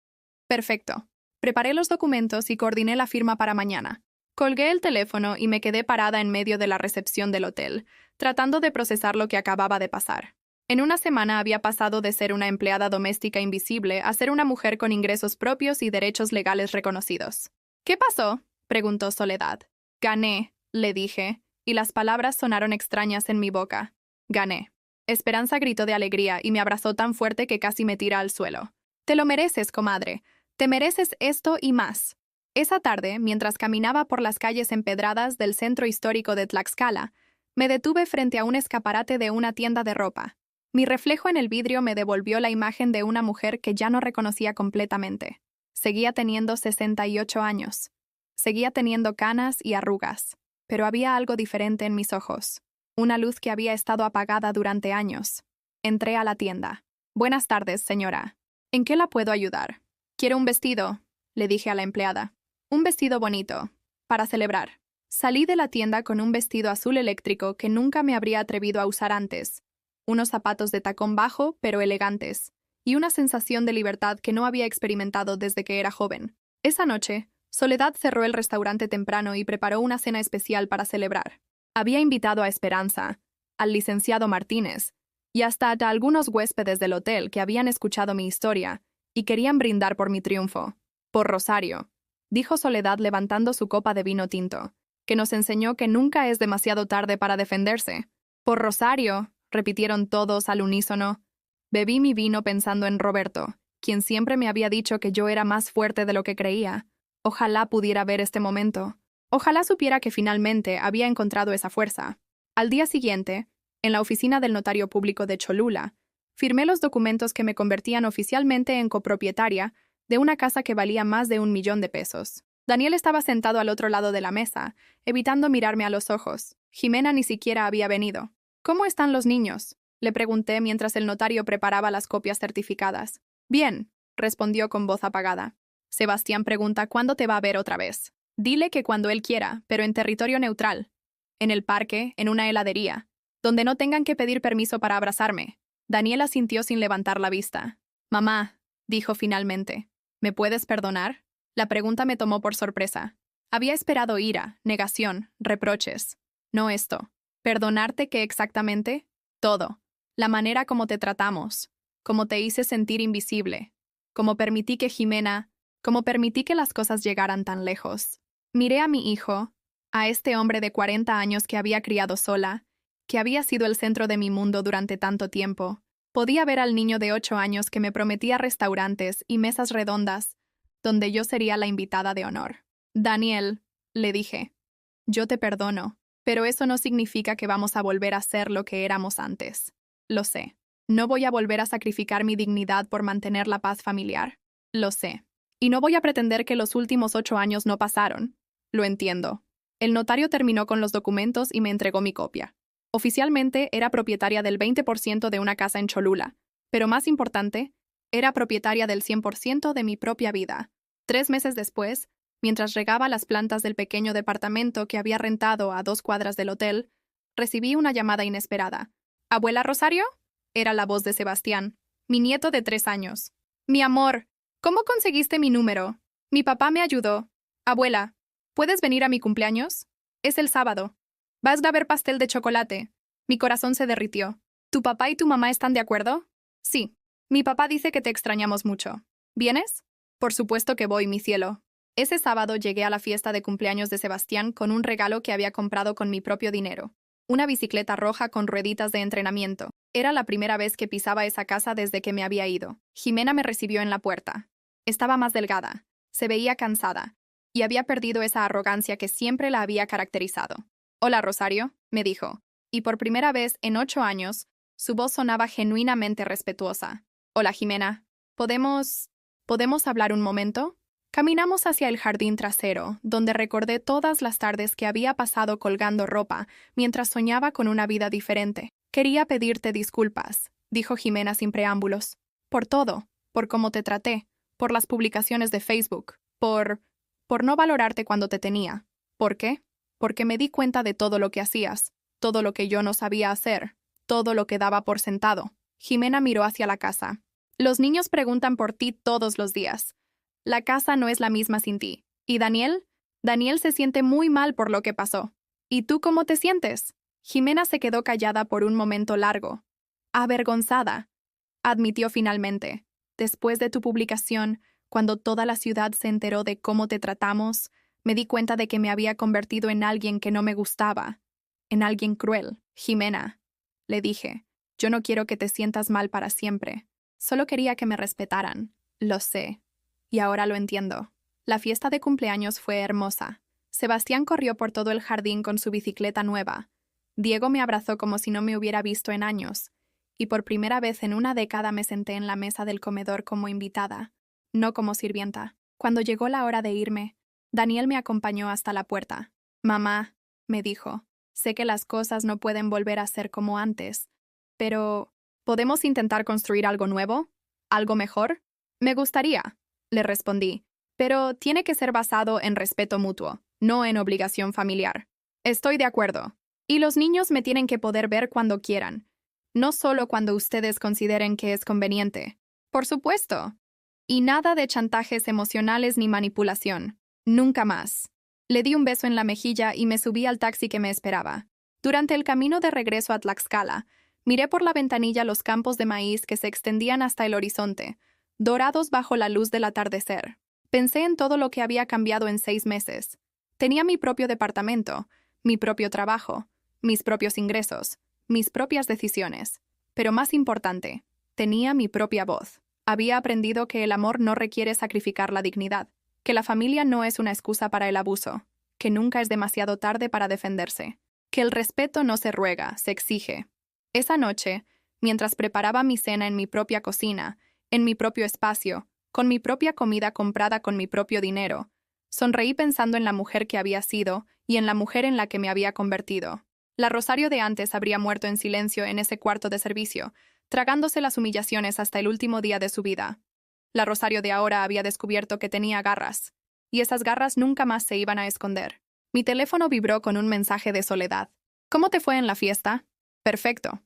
«Perfecto». Preparé los documentos y coordiné la firma para mañana. Colgué el teléfono y me quedé parada en medio de la recepción del hotel, tratando de procesar lo que acababa de pasar. En una semana había pasado de ser una empleada doméstica invisible a ser una mujer con ingresos propios y derechos legales reconocidos. «¿Qué pasó?», preguntó Soledad. Gané, le dije, y las palabras sonaron extrañas en mi boca. Gané. Esperanza gritó de alegría y me abrazó tan fuerte que casi me tira al suelo. Te lo mereces, comadre. Te mereces esto y más. Esa tarde, mientras caminaba por las calles empedradas del centro histórico de Tlaxcala, me detuve frente a un escaparate de una tienda de ropa. Mi reflejo en el vidrio me devolvió la imagen de una mujer que ya no reconocía completamente. Seguía teniendo 68 años. Seguía teniendo canas y arrugas. Pero había algo diferente en mis ojos. Una luz que había estado apagada durante años. Entré a la tienda. Buenas tardes, señora. ¿En qué la puedo ayudar? Quiero un vestido, le dije a la empleada. Un vestido bonito. Para celebrar. Salí de la tienda con un vestido azul eléctrico que nunca me habría atrevido a usar antes. Unos zapatos de tacón bajo, pero elegantes. Y una sensación de libertad que no había experimentado desde que era joven. Esa noche, Soledad cerró el restaurante temprano y preparó una cena especial para celebrar. Había invitado a Esperanza, al licenciado Martínez, y hasta a algunos huéspedes del hotel que habían escuchado mi historia y querían brindar por mi triunfo. Por Rosario, dijo Soledad levantando su copa de vino tinto, que nos enseñó que nunca es demasiado tarde para defenderse. Por Rosario, repitieron todos al unísono. Bebí mi vino pensando en Roberto, quien siempre me había dicho que yo era más fuerte de lo que creía. Ojalá pudiera ver este momento. Ojalá supiera que finalmente había encontrado esa fuerza. Al día siguiente, en la oficina del notario público de Cholula, firmé los documentos que me convertían oficialmente en copropietaria de una casa que valía más de 1 millón de pesos. Daniel estaba sentado al otro lado de la mesa, evitando mirarme a los ojos. Jimena ni siquiera había venido. ¿Cómo están los niños?, le pregunté mientras el notario preparaba las copias certificadas. Bien, respondió con voz apagada. Sebastián pregunta cuándo te va a ver otra vez. Dile que cuando él quiera, pero en territorio neutral. En el parque, en una heladería, donde no tengan que pedir permiso para abrazarme. Daniel asintió sin levantar la vista. Mamá, dijo finalmente, ¿me puedes perdonar? La pregunta me tomó por sorpresa. Había esperado ira, negación, reproches. No esto. ¿Perdonarte qué exactamente? Todo. La manera como te tratamos, como te hice sentir invisible, como permití que las cosas llegaran tan lejos. Miré a mi hijo, a este hombre de 40 años que había criado sola, que había sido el centro de mi mundo durante tanto tiempo. Podía ver al niño de 8 años que me prometía restaurantes y mesas redondas, donde yo sería la invitada de honor. Daniel, le dije, yo te perdono, pero eso no significa que vamos a volver a ser lo que éramos antes. Lo sé. No voy a volver a sacrificar mi dignidad por mantener la paz familiar. Lo sé. Y no voy a pretender que los últimos 8 años no pasaron. Lo entiendo. El notario terminó con los documentos y me entregó mi copia. Oficialmente era propietaria del 20% de una casa en Cholula, pero más importante, era propietaria del 100% de mi propia vida. 3 meses después, mientras regaba las plantas del pequeño departamento que había rentado a 2 cuadras del hotel, recibí una llamada inesperada. ¿Abuela Rosario? Era la voz de Sebastián, mi nieto de 3 años. Mi amor, ¿cómo conseguiste mi número? Mi papá me ayudó. Abuela, ¿puedes venir a mi cumpleaños? Es el sábado. Vas a ver pastel de chocolate. Mi corazón se derritió. ¿Tu papá y tu mamá están de acuerdo? Sí. Mi papá dice que te extrañamos mucho. ¿Vienes? Por supuesto que voy, mi cielo. Ese sábado llegué a la fiesta de cumpleaños de Sebastián con un regalo que había comprado con mi propio dinero. Una bicicleta roja con rueditas de entrenamiento. Era la primera vez que pisaba esa casa desde que me había ido. Jimena me recibió en la puerta. Estaba más delgada, se veía cansada, y había perdido esa arrogancia que siempre la había caracterizado. Hola, Rosario, me dijo, y por primera vez en 8 años, su voz sonaba genuinamente respetuosa. Hola, Jimena. ¿Podemos hablar un momento? Caminamos hacia el jardín trasero, donde recordé todas las tardes que había pasado colgando ropa mientras soñaba con una vida diferente. Quería pedirte disculpas, dijo Jimena sin preámbulos. Por todo, por cómo te traté, por las publicaciones de Facebook, por no valorarte cuando te tenía. ¿Por qué? Porque me di cuenta de todo lo que hacías, todo lo que yo no sabía hacer, todo lo que daba por sentado. Jimena miró hacia la casa. Los niños preguntan por ti todos los días. La casa no es la misma sin ti. ¿Y Daniel? Daniel se siente muy mal por lo que pasó. ¿Y tú cómo te sientes? Jimena se quedó callada por un momento largo. Avergonzada, admitió finalmente. Después de tu publicación, cuando toda la ciudad se enteró de cómo te tratamos, Me di cuenta de que me había convertido en alguien que no me gustaba, en alguien cruel. Jimena, le dije, yo no quiero que te sientas mal para siempre. Solo quería que me respetaran. Lo sé. Y ahora lo entiendo. La fiesta de cumpleaños fue hermosa. Sebastián corrió por todo el jardín con su bicicleta nueva. Diego me abrazó como si no me hubiera visto en años. Y por primera vez en una década me senté en la mesa del comedor como invitada, no como sirvienta. Cuando llegó la hora de irme, Daniel me acompañó hasta la puerta. Mamá, me dijo, sé que las cosas no pueden volver a ser como antes, pero ¿podemos intentar construir algo nuevo? ¿Algo mejor? Me gustaría, le respondí, pero tiene que ser basado en respeto mutuo, no en obligación familiar. Estoy de acuerdo. Y los niños me tienen que poder ver cuando quieran, no solo cuando ustedes consideren que es conveniente. Por supuesto. Y nada de chantajes emocionales ni manipulación. Nunca más. Le di un beso en la mejilla y me subí al taxi que me esperaba. Durante el camino de regreso a Tlaxcala, miré por la ventanilla los campos de maíz que se extendían hasta el horizonte, dorados bajo la luz del atardecer. Pensé en todo lo que había cambiado en 6 meses. Tenía mi propio departamento, mi propio trabajo, mis propios ingresos, mis propias decisiones. Pero más importante, tenía mi propia voz. Había aprendido que el amor no requiere sacrificar la dignidad, que la familia no es una excusa para el abuso, que nunca es demasiado tarde para defenderse, que el respeto no se ruega, se exige. Esa noche, mientras preparaba mi cena en mi propia cocina, en mi propio espacio, con mi propia comida comprada con mi propio dinero, sonreí pensando en la mujer que había sido y en la mujer en la que me había convertido. La Rosario de antes habría muerto en silencio en ese cuarto de servicio, tragándose las humillaciones hasta el último día de su vida. La Rosario de ahora había descubierto que tenía garras, y esas garras nunca más se iban a esconder. Mi teléfono vibró con un mensaje de Soledad. ¿Cómo te fue en la fiesta? Perfecto,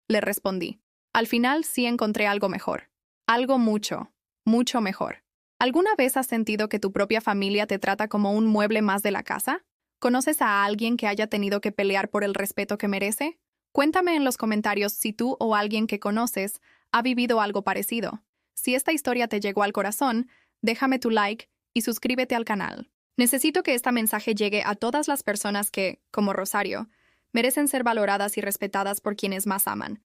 le respondí. Al final sí encontré algo mejor. Algo mucho, mucho mejor. ¿Alguna vez has sentido que tu propia familia te trata como un mueble más de la casa? ¿Conoces a alguien que haya tenido que pelear por el respeto que merece? Cuéntame en los comentarios si tú o alguien que conoces ha vivido algo parecido. Si esta historia te llegó al corazón, déjame tu like y suscríbete al canal. Necesito que este mensaje llegue a todas las personas que, como Rosario, merecen ser valoradas y respetadas por quienes más aman.